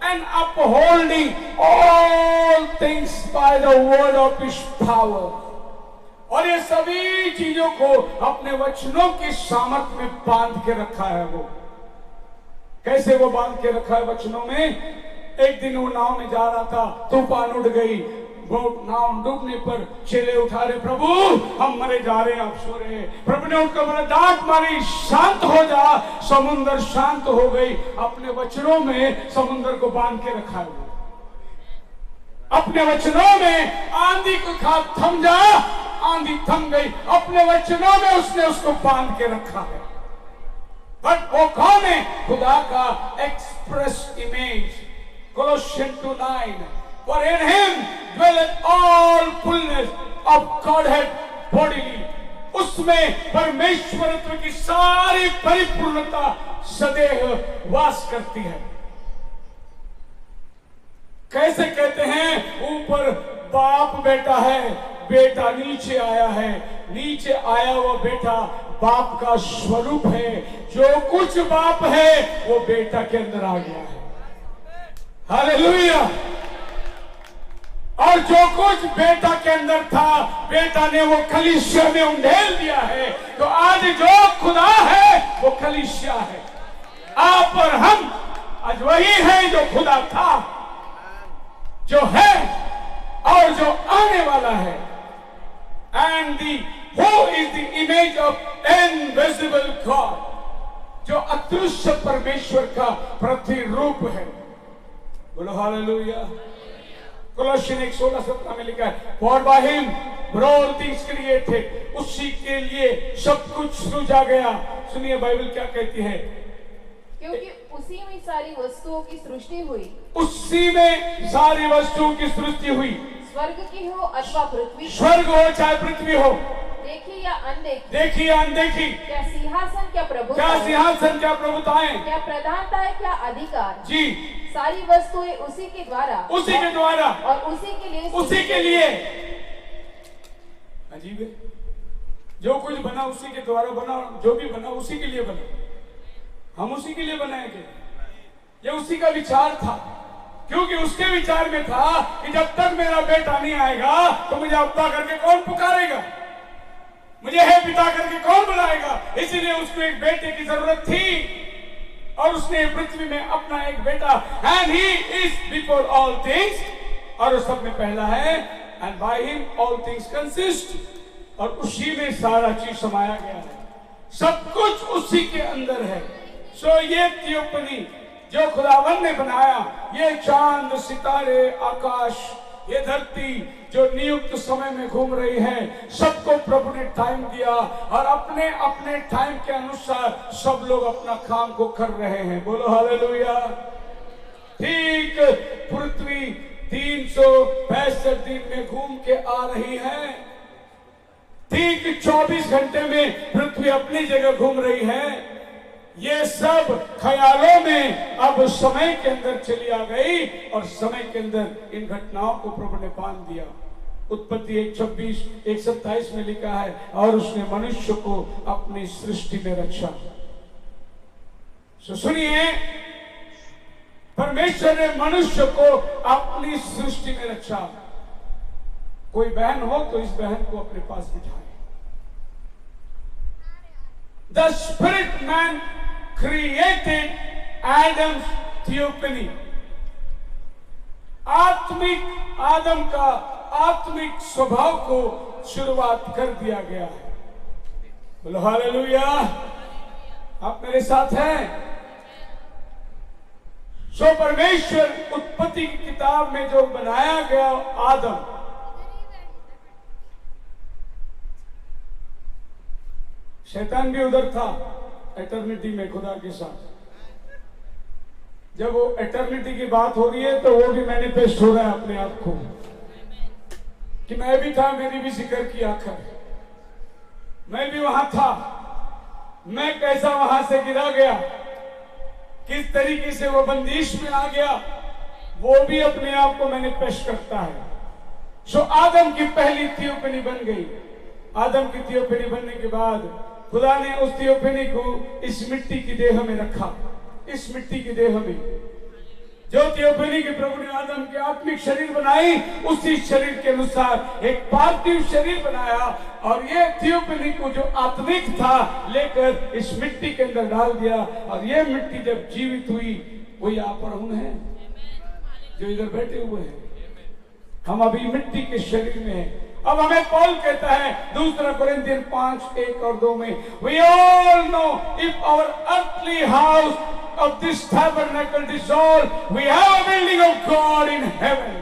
and upholding all things by the word of his power, और ये सभी चीजों को अपने वचनों की सामर्थ में बांध के रखा है। वो कैसे वो बांध के रखा है वचनों में? एक दिन वो नाव में जा रहा था, तूफान उठ गई, वो नाव डूबने पर चेले उठा रहे, प्रभु हम मरे जा रहे हैं, आप सो रहे हैं। प्रभु ने उनको बोला, डांट मारी, शांत हो जा। समुद्र शांत हो गई। अपने वचनों में समुद्र को बांध के रखा है। अपने वचनों में आंधी को कहा थम जा, आंधी थम गई। अपने वचनों में उसने उसको बांध के रखा है। बट वो कौन है? खुदा का express image. Colossians 2:9, for in him dwelleth all fullness of Godhead bodily. उसमें परमेश्वरत्व की सारी परिपूर्णता सदैव वास करती है। कैसे कहते हैं? ऊपर बाप बेटा है, बेटा नीचे आया है, नीचे आया हुआ बेटा बाप का स्वरूप है। जो कुछ बाप है वो बेटा के अंदर आ गया है। हालेलुया। और जो कुछ बेटा के अंदर था, बेटा ने वो कलीसिया में उंडेल दिया है। तो आज जो खुदा है वो कलीसिया है। आप और हम आज वही है जो खुदा था, जो है और जो आने वाला है। And the who is the image of invisible God, जो अदृश्य परमेश्वर का प्रतिरूप है। बोलो हालेलुया। कोलोसियन 1:16-17 में लिखा है, for by him were all things created, उसी के लिए सब कुछ सृजा गया। सुनिए बाइबल क्या कहती है, क्योंकि उसी में सारी वस्तुओं की सृष्टि हुई। उसी में सारी वस्तुओं की सृष्टि हुई। स्वर्ग की हो अथवा पृथ्वी, स्वर्ग हो चाहे पृथ्वी हो, देखी या अनदेखी, देखी या अनदेखी, क्या सिंहासन क्या प्रभुता, क्या सिंहासन क्या प्रभुताएं, क्या प्रधानता है क्या अधिकार, जी सारी वस्तुएं उसी के द्वारा, उसी के द्वारा और उसी के लिए, उसी के लिए। अजीब है, जो कुछ बना उसी के द्वारा बना, जो भी बना उसी के लिए बना। हम उसी के लिए बनाएंगे। ये उसी का विचार था, क्योंकि उसके विचार में था कि जब तक मेरा बेटा नहीं आएगा तो मुझे अब्बा करके कौन पुकारेगा, मुझे है पिता करके कौन बुलाएगा। इसीलिए उसको एक बेटे की जरूरत थी और उसने पृथ्वी में अपना एक बेटा, and he is before all things, और उस सब में पहला है, and by him all things consist, और उसी में सारा चीज समाया गया है। सब कुछ उसी के अंदर है। सो ये थियोपनी जो खुदावन ने बनाया, ये चांद सितारे आकाश, ये धरती जो नियुक्त समय में घूम रही है, सबको प्रभु ने टाइम दिया और अपने अपने टाइम के अनुसार सब लोग अपना काम को कर रहे हैं। बोलो हालेलुया। ठीक पृथ्वी 365 दिन में घूम के आ रही है, ठीक 24 घंटे में पृथ्वी अपनी जगह घूम रही है। ये सब ख्यालों में अब समय के अंदर चली आ गई और समय के अंदर इन घटनाओं को प्रभु ने बांध दिया। उत्पत्ति 1:26, 1:27 में लिखा है, और उसने मनुष्य को अपनी सृष्टि में रचा। सुनिए, परमेश्वर ने मनुष्य को अपनी सृष्टि में रचा। कोई बहन हो तो इस बहन को अपने पास बिठाए। The spirit man created Adam's theophany. आत्मिक आदम का आत्मिक स्वभाव को शुरुआत कर दिया गया है। बोलो हालेलुया। आप मेरे साथ हैं? सो परमेश्वर उत्पत्ति की किताब में जो बनाया गया आदम, शैतान भी उधर था एटर्निटी में खुदा के साथ। जब वो एटर्निटी की बात हो रही है तो वो भी मैनिफेस्ट हो रहा है अपने आप को कि मैं भी था, मेरी भी जिक्र की आखिर, मैं भी वहां था, मैं कैसा वहां से गिरा गया किस तरीके से वो बंदिश में आ गया, वो भी अपने आप को मैनिफेस्ट करता है। सो आदम की पहली थियोफनी बन गई। आदम की थियोफनी बनने के बाद खुदा ने उस थियोफनी को इस मिट्टी की देह में रखा। इस मिट्टी की देह में जो थियोफनी के प्रभु ने आदम के आत्मिक शरीर बनाई, उसी शरीर के अनुसार एक पार्थिव शरीर बनाया, और ये थियोफनी को जो आत्मिक था लेकर इस मिट्टी के अंदर डाल दिया। और ये मिट्टी जब जीवित हुई, वो यहाँ पर हम हैं जो इधर बैठे हुए हैं। हम अभी मिट्टी के शरीर में हैं। अब हमें पौल कहता है दूसरा कोरिन्थियन 5:1-2 में, we all know if our earthly house of this tabernacle dissolve, we have a building of God in heaven.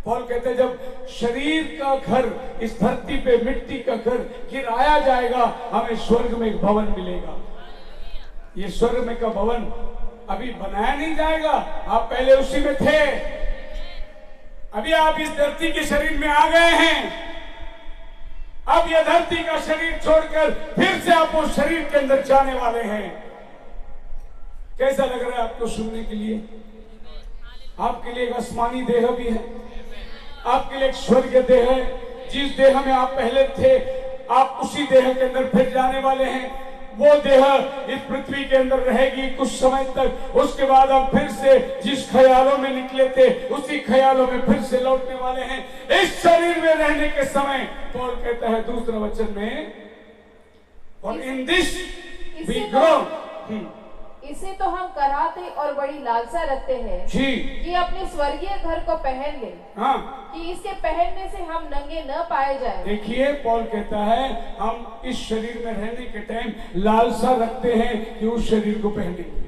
Paul कहते हैं जब शरीर का घर, इस धरती पे मिट्टी का घर गिराया जाएगा, हमें स्वर्ग में एक भवन मिलेगा। ये स्वर्ग में का भवन अभी बनाया नहीं जाएगा, आप पहले उसी में थे। अभी आप इस धरती के शरीर में आ गए हैं। अब यह धरती का शरीर छोड़कर फिर से आप उस शरीर के अंदर जाने वाले हैं। कैसा लग रहा है आपको सुनने के लिए? आपके लिए एक आसमानी देह भी है, आपके लिए एक स्वर्गीय देह है। जिस देह में आप पहले थे, आप उसी देह के अंदर फिर जाने वाले हैं। वो देह इस पृथ्वी के अंदर रहेगी कुछ समय तक। उसके बाद हम फिर से जिस ख्यालों में निकले थे, उसी ख्यालों में फिर से लौटने वाले हैं। इस शरीर में रहने के समय पौल कहता है दूसरा वचन में, और इन दिस वी ग्रो, इसे तो हम कराहते और बड़ी लालसा रखते हैं जी कि अपने स्वर्गीय घर को पहन ले, हाँ, कि इसके पहनने से हम नंगे न पाए जाए। देखिए पौल कहता है हम इस शरीर में रहने के टाइम लालसा रखते हैं कि उस शरीर को पहनेंगे।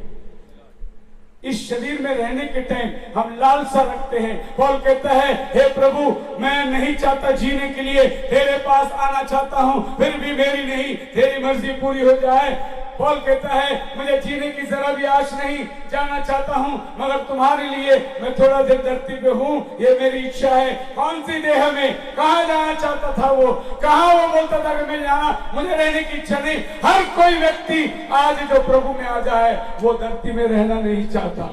इस शरीर में रहने के टाइम हम लालसा रखते हैं। पौल कहता है हे प्रभु, मैं नहीं चाहता जीने के लिए, तेरे पास आना चाहता हूं, फिर भी मेरी नहीं तेरी मर्जी पूरी हो जाए। पौल कहता है मुझे जीने की जरा भी आश नहीं, जाना चाहता हूं, मगर तुम्हारे लिए मैं थोड़ा देर धरती पे हूं, ये मेरी इच्छा है। कौन सी देह में, कहां जाना चाहता था वो, कहां वो बोलता था कि मैं जाना, मुझे रहने की इच्छा नहीं। हर कोई व्यक्ति आज जो प्रभु में आ जाए, वो धरती में रहना नहीं चाहता,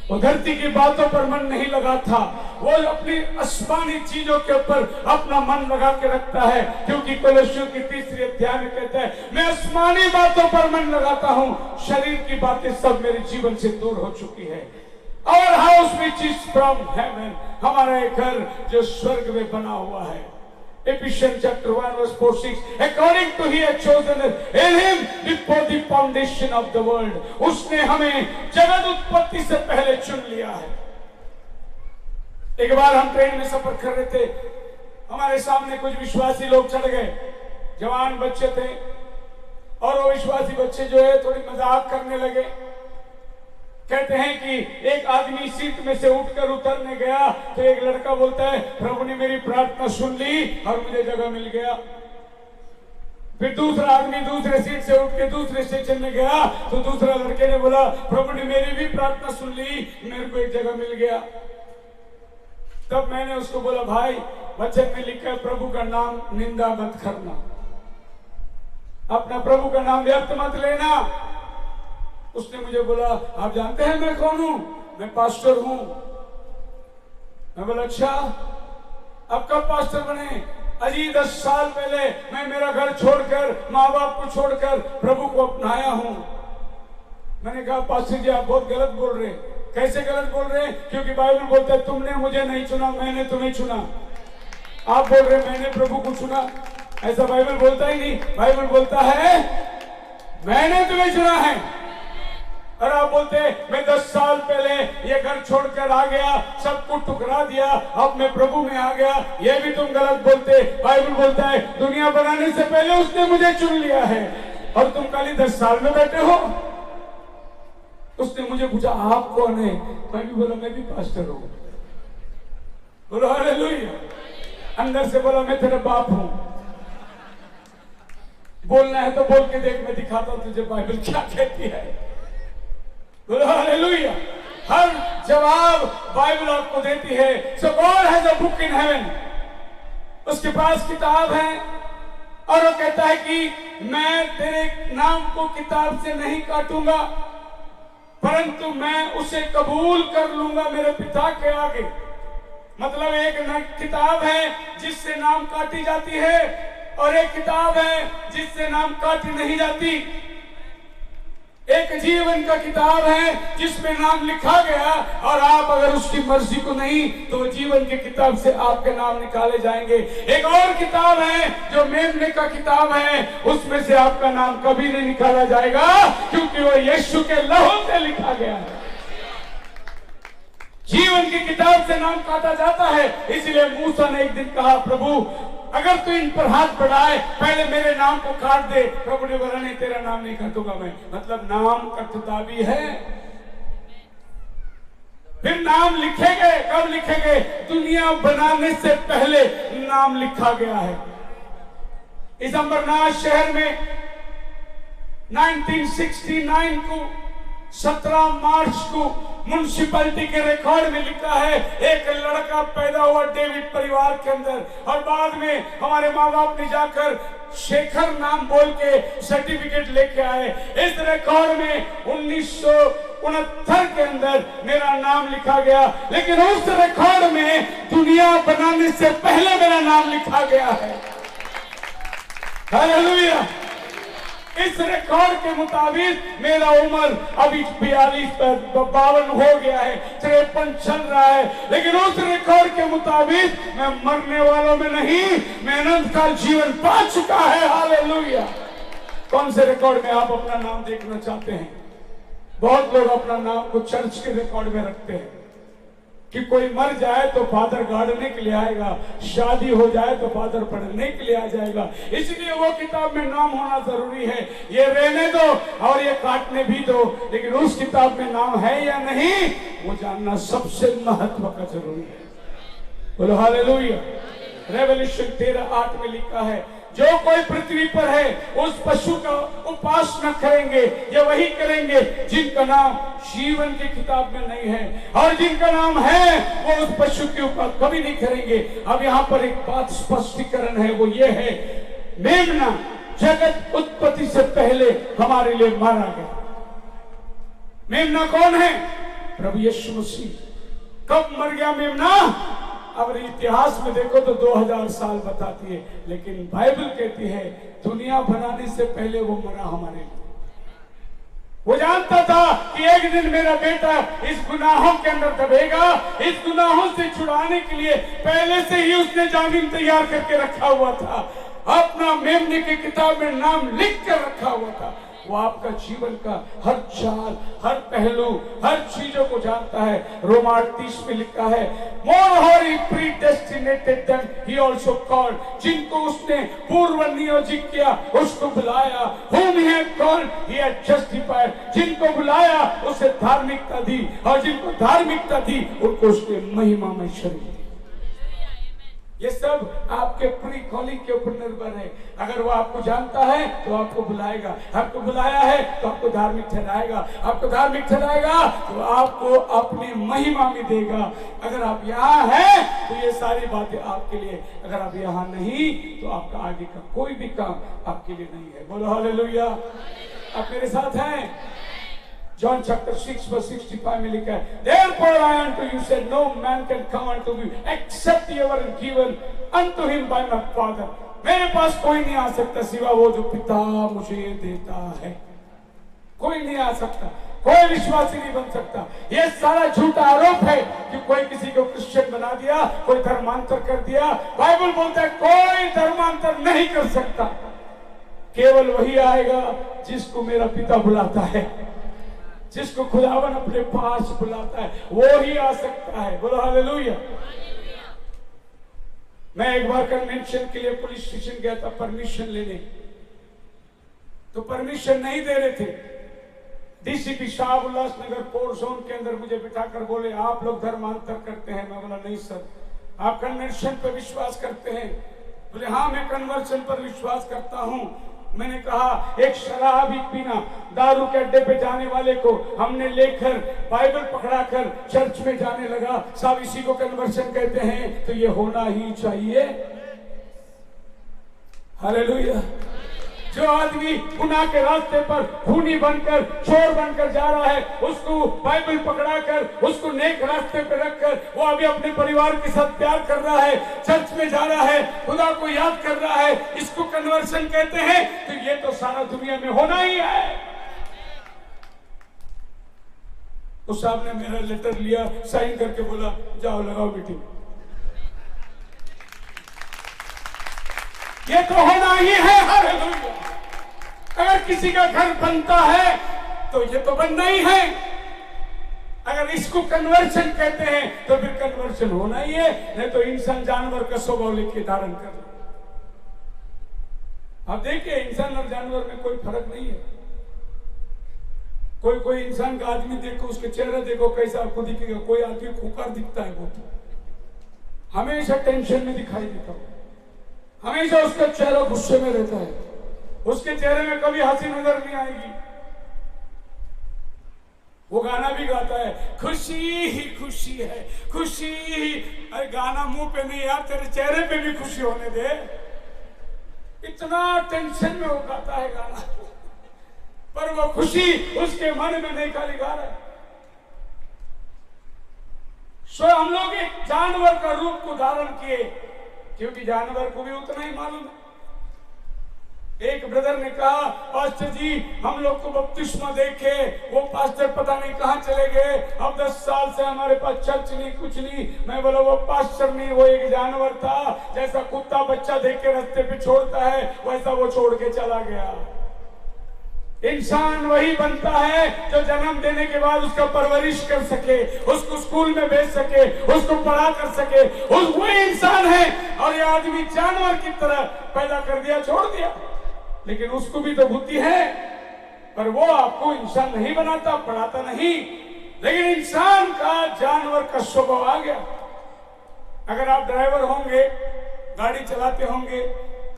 वो धरती की बातों पर मन नहीं लगाता, वो अपनी आसमानी चीजों के ऊपर अपना मन लगा के रखता है। क्योंकि कोलोसियों की 3 अध्याय में कहता है मैं आसमानी बातों पर मन लगाता हूं, शरीर की बातें सब मेरे जीवन से दूर हो चुकी है। Our house which is from heaven, हमारा एक घर जो स्वर्ग में बना हुआ है। Ephesians chapter 1 verse 4-6, according to he had chosen us in him before the foundation of the world, उसने हमें जगत उत्पत्ति से पहले चुन लिया है। एक बार हम ट्रेन में सफर कर रहे थे, हमारे सामने कुछ विश्वासी लोग चढ़ गए, जवान बच्चे थे, और वो विश्वासी बच्चे जो है थोड़ी मजाक करने लगे। कहते हैं कि एक आदमी सीट में से उठकर उतरने गया तो एक लड़का बोलता है प्रभु ने मेरी प्रार्थना सुन ली और मुझे जगह मिल गया। फिर दूसरा आदमी दूसरे सीट से उठ के दूसरे स्टेशन में गया तो दूसरा लड़के ने बोला प्रभु ने मेरी भी प्रार्थना सुन ली, मेरे को एक जगह मिल गया। तब मैंने उसको बोला भाई, वचन में लिखा है प्रभु का नाम निंदा मत करना, अपना प्रभु का नाम व्यर्थ मत लेना। उसने मुझे बोला आप जानते हैं मैं कौन हूं? मैं पास्टर हूं। मैं बोला अच्छा, अब कब पास्टर बने? अजी 10 साल पहले मैं मेरा घर छोड़कर, माँ बाप को छोड़कर प्रभु को अपनाया हूं। मैंने कहा पास्टर जी आप बहुत गलत बोल रहे हैं। कैसे गलत बोल रहे हैं? क्योंकि बाइबल बोलता है तुमने मुझे नहीं चुना, मैंने तुम्हें चुना। आप बोल रहे मैंने प्रभु को चुना, ऐसा बाइबल बोलता ही नहीं। बाइबल बोलता है मैंने तुम्हें चुना है। और आप बोलते मैं 10 साल पहले ये घर छोड़कर आ गया, सब कुछ ठुकरा दिया, अब मैं प्रभु में आ गया, ये भी तुम गलत बोलते। बाइबल बोलता है दुनिया बनाने से पहले उसने मुझे चुन लिया है और तुम खाली 10 साल में बैठे हो। उसने मुझे पूछा आप कौन है? मैं भी बोला मैं भी पास्टर हूं। बोलो हालेलुया। अंदर से बोला मैं तेरा बाप हूं। बोलना है तो बोल के देख, मैं दिखाता हूं तुझे बाइबल क्या कहती है। बोलो हालेलुया। हर जवाब बाइबल आपको देती है। So God has a book in heaven, उसके पास किताब है और वो कहता है कि मैं तेरे नाम को किताब से नहीं काटूंगा। परंतु मैं उसे कबूल कर लूंगा मेरे पिता के आगे। मतलब एक किताब है जिससे नाम काटी जाती है और एक किताब है जिससे नाम काटी नहीं जाती। एक जीवन का किताब है जिसमें नाम लिखा गया और आप अगर उसकी मर्जी को नहीं तो जीवन की किताब से आपके नाम निकाले जाएंगे। एक और किताब है जो मेमने का किताब है, उसमें से आपका नाम कभी नहीं निकाला जाएगा क्योंकि वो यीशु के लहू से लिखा गया है। जीवन की किताब से नाम काटा जाता है। इसलिए मूसा ने एक दिन कहा, प्रभु अगर तू इन पर हाथ बढ़ाए पहले मेरे नाम को काट दे। प्रभु ने बोला नहीं, तेरा नाम नहीं काटूंगा मैं। मतलब नाम कटता भी है। फिर नाम लिखे गए। कब लिखे गए? दुनिया बनाने से पहले नाम लिखा गया है। इस अमरनाथ शहर में 1969 को 17 मार्च को म्युनिसिपैलिटी के रिकॉर्ड में लिखा है, एक लड़का पैदा हुआ डेविड परिवार के अंदर। और बाद में हमारे माँ बाप ने जाकर शेखर नाम बोल के सर्टिफिकेट लेके आए। इस रिकॉर्ड में 1969 के अंदर मेरा नाम लिखा गया, लेकिन उस रिकॉर्ड में दुनिया बनाने से पहले मेरा नाम लिखा गया है। हालेलुया। इस रिकॉर्ड के मुताबिक मेरा उम्र अभी 42-52 हो गया है, 53 चल रहा है। लेकिन उस रिकॉर्ड के मुताबिक मैं मरने वालों में नहीं, मैं अनंत काल जीवन पा चुका है। हालेलुया। कौन से रिकॉर्ड में आप अपना नाम देखना चाहते हैं? बहुत लोग अपना नाम को चर्च के रिकॉर्ड में रखते हैं कि कोई मर जाए तो फादर गाड़ने के लिए आएगा, शादी हो जाए तो फादर पढ़ने के लिए आ जाएगा। इसलिए वो किताब में नाम होना जरूरी है। ये रहने दो और ये काटने भी दो, लेकिन उस किताब में नाम है या नहीं वो जानना सबसे महत्व का जरूरी है। बोलो हालेलुया। रेवल्यूशन 13:8 में लिखा है, जो कोई पृथ्वी पर है उस पशु का उपासना करेंगे, ये वही करेंगे जिनका नाम जीवन की किताब में नहीं है, और जिनका नाम है वो उस पशु के ऊपर कभी नहीं करेंगे। अब यहाँ पर एक बात स्पष्टीकरण है, वो ये है, मेमना जगत उत्पत्ति से पहले हमारे लिए मारा गया। मेमना कौन है? प्रभु यीशु मसीह। कब मर गया मेमना? अब इतिहास में देखो तो 2000 साल बताती है, लेकिन बाइबल कहती है दुनिया बनाने से पहले वो मरा हमारे लिए। वो जानता था कि एक दिन मेरा बेटा इस गुनाहों के अंदर दबेगा। इस गुनाहों से छुड़ाने के लिए पहले से ही उसने जामीन तैयार करके रखा हुआ था, अपना मेमने की किताब में नाम लिख कर रखा हुआ था। वो आपका जीवन का हर चाल, हर पहलू, हर चीजों को जानता है। रोमा 38 में लिखा है, more he predestinated them he also called, जिनको उसने पूर्व नियोजित किया उसको बुलाया। whom he had called he had justified, जिनको बुलाया उसे धार्मिकता दी, और जिनको धार्मिकता दी उनको उसने महिमा में शरीक दी। ये सब आपके प्री कॉलिंग के ऊपर निर्भर है। अगर वो आपको जानता है तो आपको बुलाएगा, आपको बुलाया है तो आपको धार्मिक ठहराएगा, आपको धार्मिक ठहराएगा तो आपको अपनी महिमा में देगा। अगर आप यहाँ हैं तो ये सारी बातें आपके लिए, अगर आप यहाँ नहीं तो आपका आगे का कोई भी काम आपके लिए नहीं है। बोलो हालेलुया। आप मेरे साथ हैं? John chapter 6 verse 65 में लिखा है, Therefore I unto you said, no man can come unto me except you are given unto him by my Father. मेरे पास कोई नहीं आ सकता सिवा वो जो पिता मुझे देता है। कोई नहीं आ सकता, कोई विश्वासी नहीं बन सकता। ये सारा झूठा आरोप है कि कोई किसी को क्रिश्चियन बना दिया, कोई धर्मांतर कर दिया। बाइबल बोलता है कोई धर्मांतर नहीं कर सकता, केवल वही आएगा जिसको मेरा पिता बुलाता है, जिसको खुदावन अपने पास बुलाता है, वो ही आ सकता है। बोलो हालेलुया। मैं एक बार कन्वेंशन के लिए पुलिस स्टेशन गया था परमिशन लेने, तो परमिशन नहीं दे रहे थे। डीसीपी साहब उल्लासनगर कोर्ट जोन के अंदर मुझे बिठाकर बोले, आप लोग धर्मांतर करते हैं। मैं बोला नहीं सर। आप कन्वेंशन पर विश्वास करते हैं? बोले हाँ मैं कन्वर्शन पर विश्वास करता हूं। मैंने कहा एक शराबी पीना, दारू के अड्डे पे जाने वाले को हमने लेकर बाइबल पकड़ाकर चर्च में जाने लगा, साहब इसी को कन्वर्शन कहते हैं, तो ये होना ही चाहिए। हालेलुया। जो आदमी गुनाह के रास्ते पर खूनी बनकर, चोर बनकर जा रहा है, उसको बाइबल पकड़ाकर, उसको नेक रास्ते पे रखकर वो अभी अपने परिवार के साथ प्यार कर रहा है, चर्च में जा रहा है, खुदा को याद कर रहा है, इसको कन्वर्शन कहते हैं। तो ये तो सारा दुनिया में होना ही है। उस साहब ने मेरा लेटर लिया, साइन करके बोला जाओ लगाओ मीटिंग। ये तो होना ही है। हालेलुया। अगर किसी का घर बनता है तो ये तो बनना ही है। अगर इसको कन्वर्शन कहते हैं तो फिर कन्वर्शन होना ही है, नहीं तो इंसान जानवर का स्वभाव लेके धारण कर ले। आप देखिए, इंसान और जानवर में कोई फर्क नहीं है। कोई इंसान का आदमी देखो, उसके चेहरा देखो कैसा आपको दिखेगा। कोई आदमी खूंखार दिखता है, वो तो हमेशा टेंशन में दिखाई देता है, हमेशा उसका चेहरा गुस्से में रहता है, उसके चेहरे में कभी हंसी नजर नहीं आएगी। वो गाना भी गाता है, खुशी ही खुशी है, खुशी ही। अरे गाना मुंह पे नहीं यार, तेरे चेहरे पे भी खुशी होने दे। इतना टेंशन में वो गाता है गाना, पर वो खुशी उसके मन में नहीं खाली गा रहा है। सो हम लोग एक जानवर का रूप को धारण किए, क्योंकि जानवर को भी उतना ही मालूम है। एक ब्रदर ने कहा, पास्टर जी हम लोग को बपतिस्मा देखे, वो पास्टर पता नहीं कहां चले गए, अब 10 साल से हमारे पास चर्च नहीं, कुछ नहीं। मैं बोला वो पास्टर नहीं, वो एक जानवर था। जैसा कुत्ता बच्चा देख के रास्ते पे छोड़ता है, वैसा वो छोड़ के चला गया। इंसान वही बनता है जो जन्म देने के बाद उसका परवरिश कर सके, उसको स्कूल में भेज सके, उसको पढ़ा कर सके, वो इंसान है। और ये आदमी जानवर की तरह पैदा कर दिया, छोड़ दिया। लेकिन उसको भी तो बुद्धि है, पर वो आपको इंसान नहीं बनाता, पढ़ाता नहीं। लेकिन इंसान का जानवर का स्वभाव आ गया। अगर आप ड्राइवर होंगे, गाड़ी चलाते होंगे,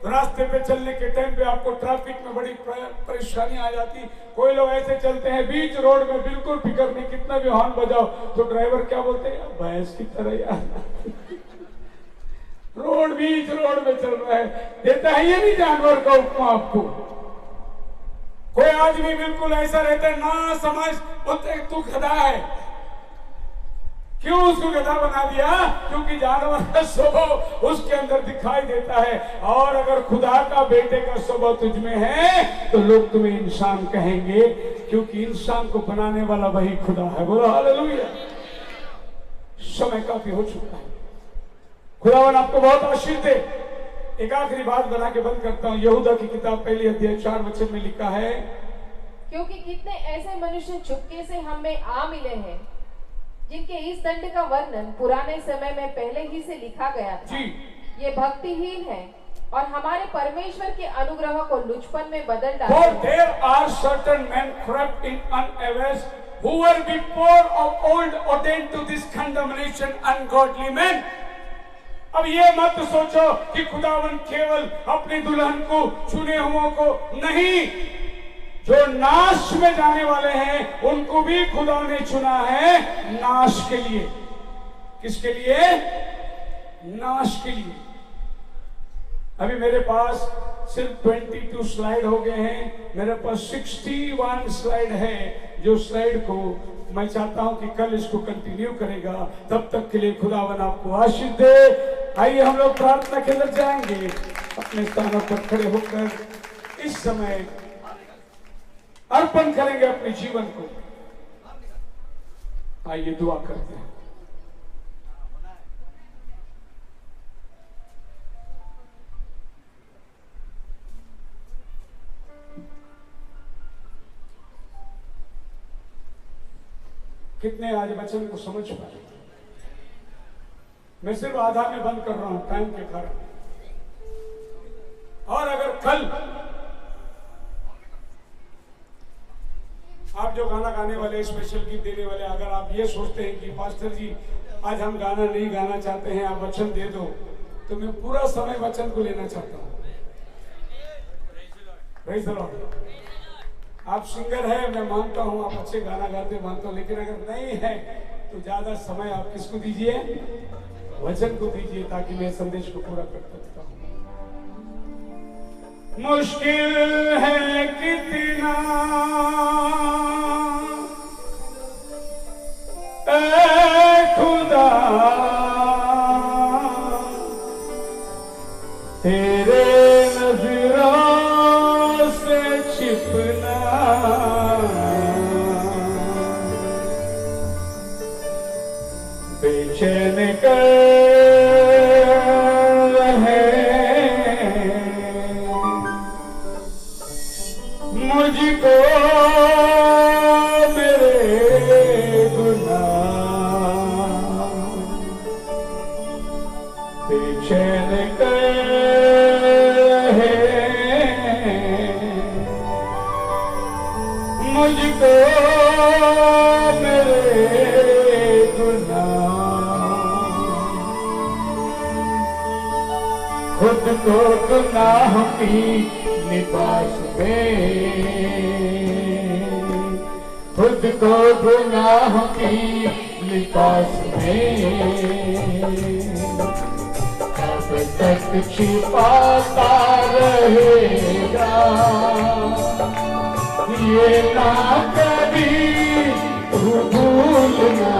रास्ते पे चलने के टाइम पे आपको ट्रैफिक में बड़ी परेशानी आ जाती। कोई लोग ऐसे चलते हैं बीच रोड में, बिल्कुल फिक्र नहीं, कितना भी हॉर्न बजाओ तो ड्राइवर क्या बोलते हैं, भैंस की तरह यार रोड बीच रोड में चल रहा है। देता है ये नहीं जानवर का उपमा आपको। कोई आदमी बिल्कुल ऐसा रहता है ना समझ, बोलते तू गधा है। क्यों उसको गधा बना दिया? क्योंकि जानवर का स्वभाव उसके अंदर दिखाई देता है। और अगर खुदा का बेटे का स्वभाव तुझ में है तो लोग तुम्हें इंसान कहेंगे, क्योंकि इंसान को बनाने वाला वही खुदा है। बोलो हालेलुया। समय काफी हो चुका है। खुदावन आपको बहुत आशीष दे। एक आखिरी बात बना के बंद करता हूं। यहूदा की किताब पहली अध्याय 4 वचन में लिखा है, क्योंकि कितने ऐसे मनुष्य चुपके से हम में आ मिले हैं, जिनके इस दंड का वर्णन पुराने समय में पहले ही से लिखा गया था। ये भक्तिहीन है और हमारे परमेश्वर के अनुग्रह को लुचपन में बदल डालते हैं। For there are certain men corrupt in unawares, who were before of old ordained to this condemnation, ungodly men. अब ये मत सोचो कि खुदावन केवल अपनी दुल्हन को, चुने हुओं को नहीं, जो नाश में जाने वाले हैं उनको भी खुदा ने चुना है नाश के लिए। किसके लिए? नाश के लिए। अभी मेरे पास सिर्फ 22 स्लाइड हो गए हैं। मेरे पास 61 स्लाइड है, जो स्लाइड को मैं चाहता हूं कि कल इसको कंटिन्यू करेगा। तब तक के लिए खुदावन आपको आशीष दे। आइए हम लोग प्रार्थना के अंदर जाएंगे। अपने स्थानों पर खड़े होकर इस समय अर्पण करेंगे अपने जीवन को। आइए दुआ करते हैं। कितने आज वचन को समझ पाए? मैं सिर्फ आधा में बंद कर रहा हूं टाइम के कारण। और अगर कल आप जो गाना गाने वाले, स्पेशल गीत देने वाले, अगर आप ये सोचते हैं कि पास्टर जी आज हम गाना नहीं गाना चाहते हैं, आप वचन दे दो, तो मैं पूरा समय वचन को लेना चाहता हूं। Praise the Lord. आप सिंगर है, मैं मानता हूं, आप अच्छे गाना गाते मानता हूं, लेकिन अगर नहीं है तो ज्यादा समय आप किसको दीजिए? वचन को दीजिए, ताकि मैं संदेश को पूरा कर सकता हूं। मुश्किल है कितना ऐ खुदा तेरे नजरों से छिपना, बेचैन कर रहे मुझको मेरे गुनाह, बेचैन कर मुझको मेरे गुनाह, खुद को गुनाह की लिबास में, खुद को गुनाह की लिबास में कब तक छिपाता रहेगा, ये ना कभी तू भूलना,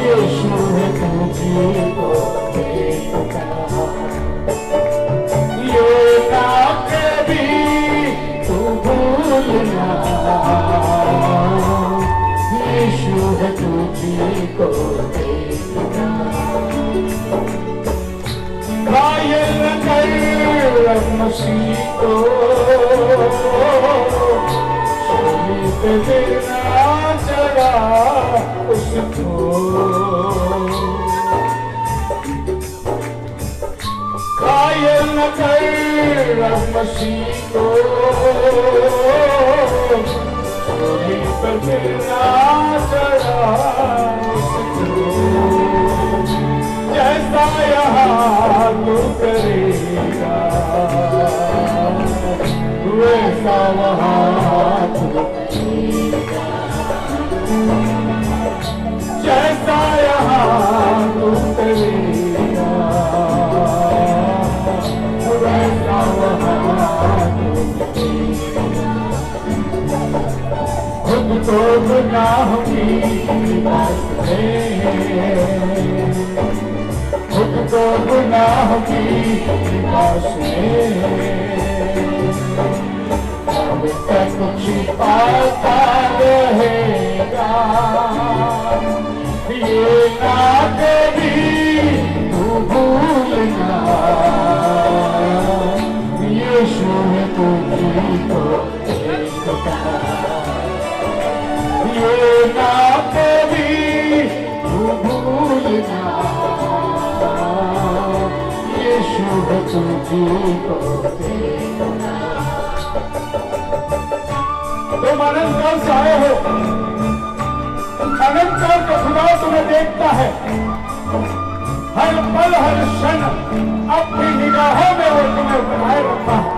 यीशु है तुझको देखता, ये ना कभी तू भूलना, यीशु है तुझको देखता, घायल कर मसीह को देना चढ़ा उसको, घायल न कर मसीह को चोरी पर देना चढ़ा उसको, जैसा यहाँ तू करेगा वैसा वहाँ तू करेगा, जैसा यहाँ तू करेगा वैसा वहाँ तू करेगा, खुद को गुनाह की लिबास में, खुद को गुनाह की लिबास में कब तक छिपाता रहेगा, ये ना कभी तू भूलना, यीशु है तुझको देखता, ये ना कभी तू भूलना, यीशु है तुझको देखता। तुम अनंत काल से आए हो, अनंत काल का खुदा तुम्हें देखता है, हर पल हर क्षण अपनी निगाहों में वो तुम्हें बनाए रखता है।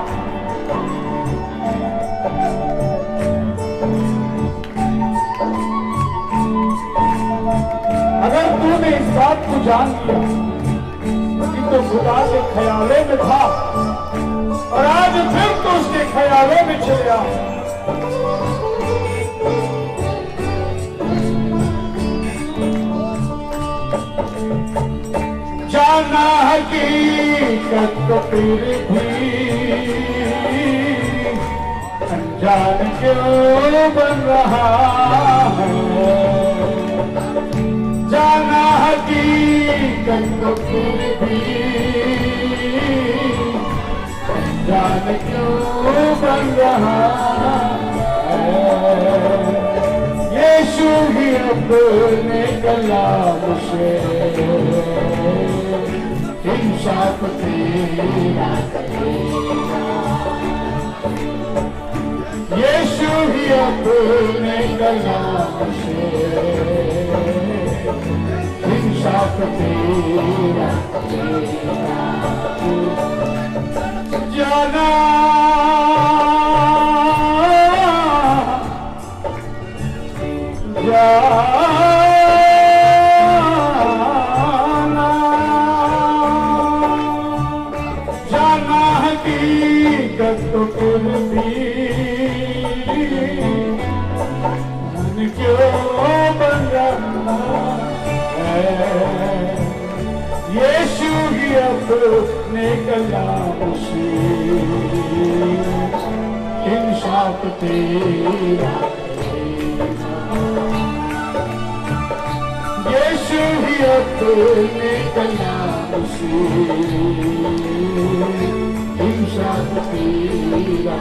अगर तूने इस बात को जान लिया कि तो खुदा के ख्यालों में था और आज फिर तो उसके ख्यालों में चले आ, जाना हकीकत तो फिर भी अनजान क्यों बन रहा है, जाना हकीकत तो फिर भी अनजान क्यों बन रहा है, यीशु ही अपने कलाम से इंसाफ तेरा करेगा, यीशु ही अपने कलाम से इंसाफ तेरा करेगा, जाना जाना अपने कलाम से इंसाफ तेरा यीशु ही अपने कलाम से इंसाफ तेरा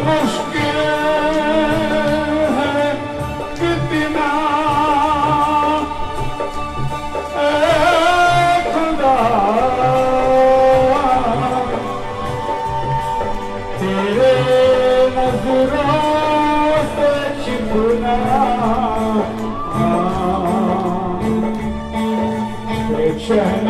मुश्किल है कितना खुदा तेरे नजरों से छिपना बेचैन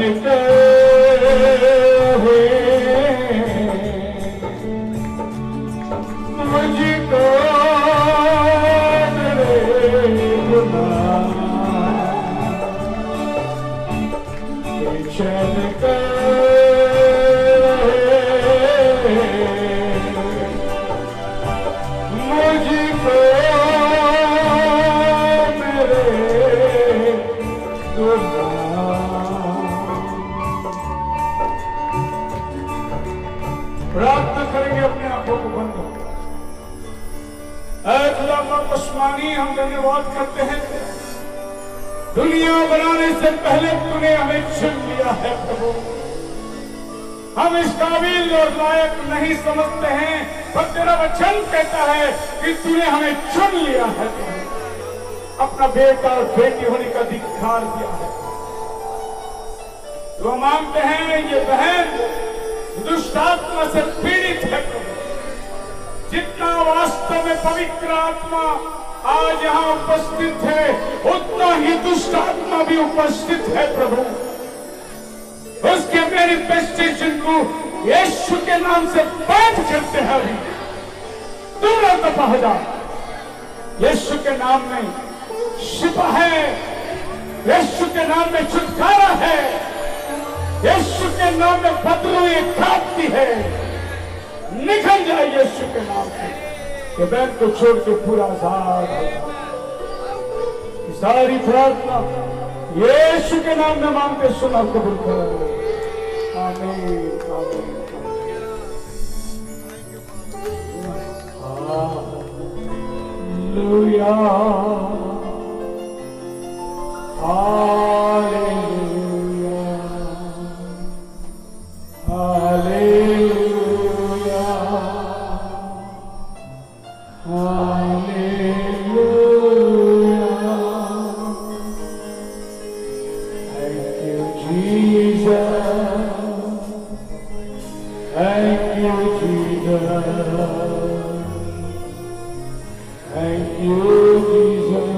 मुझको मेरे गुनाह बेचैन मुझको मेरे गुनाह। प्रार्थना करेंगे अपने आंखों को बंद कर। ऐ खुदा पाक आसमानी, हम धन्यवाद करते हैं, दुनिया बनाने से पहले तूने हमें चुन लिया है प्रभु। हम इस काबिल और लायक नहीं समझते हैं, पर तेरा वचन कहता है कि तूने हमें चुन लिया है, अपना बेटा और बेटी होने का अधिकार दिया है। तो मांगते हैं ये बहन दुष्ट आत्मा से पीड़ित है प्रभु, जितना वास्तव में पवित्र आत्मा आज यहाँ उपस्थित है, उतना ही दुष्ट आत्मा भी उपस्थित है प्रभु। उसके मैनिफेस्टेशन को यीशु के नाम से बंद करते हैं अभी, तुरंत बह जा। यीशु के नाम में शिफा है, यीशु के नाम में छुटकारा है, यीशु के नाम में बदलू प्राप्ति है। निकल जाए यीशु के नाम से, ये बहन को छोड़ के पूरा आजाद हो जाए। सारी प्रार्थना यीशु के नाम में मांगते सुना कबूल करो। आमीन आमीन। Hallelujah hallelujah hallelujah hallelujah. Thank you Jesus, thank you Jesus, thank you Jesus,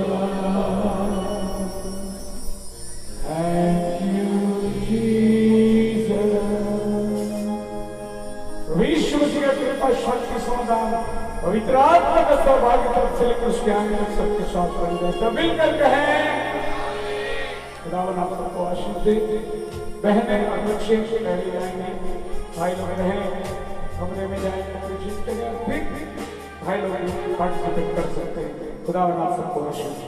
thank you Jesus। विश्व मसीह का कृपा शक्ति समाधान पवित्र आत्मा का सौभाग्य तरफ से लेकर उसके आगे तक सबके साथ बन जाए। सब मिलकर कहें खुदावन आप सबको आशीष दे। बहनें और बच्चे पहले जाएंगे, भाई लोग रहें कमरे में जाएंगे, फिर भाई लोग पार्टिसिपेट कर सकते हैं। खुदावन आप सबको आशीष दे।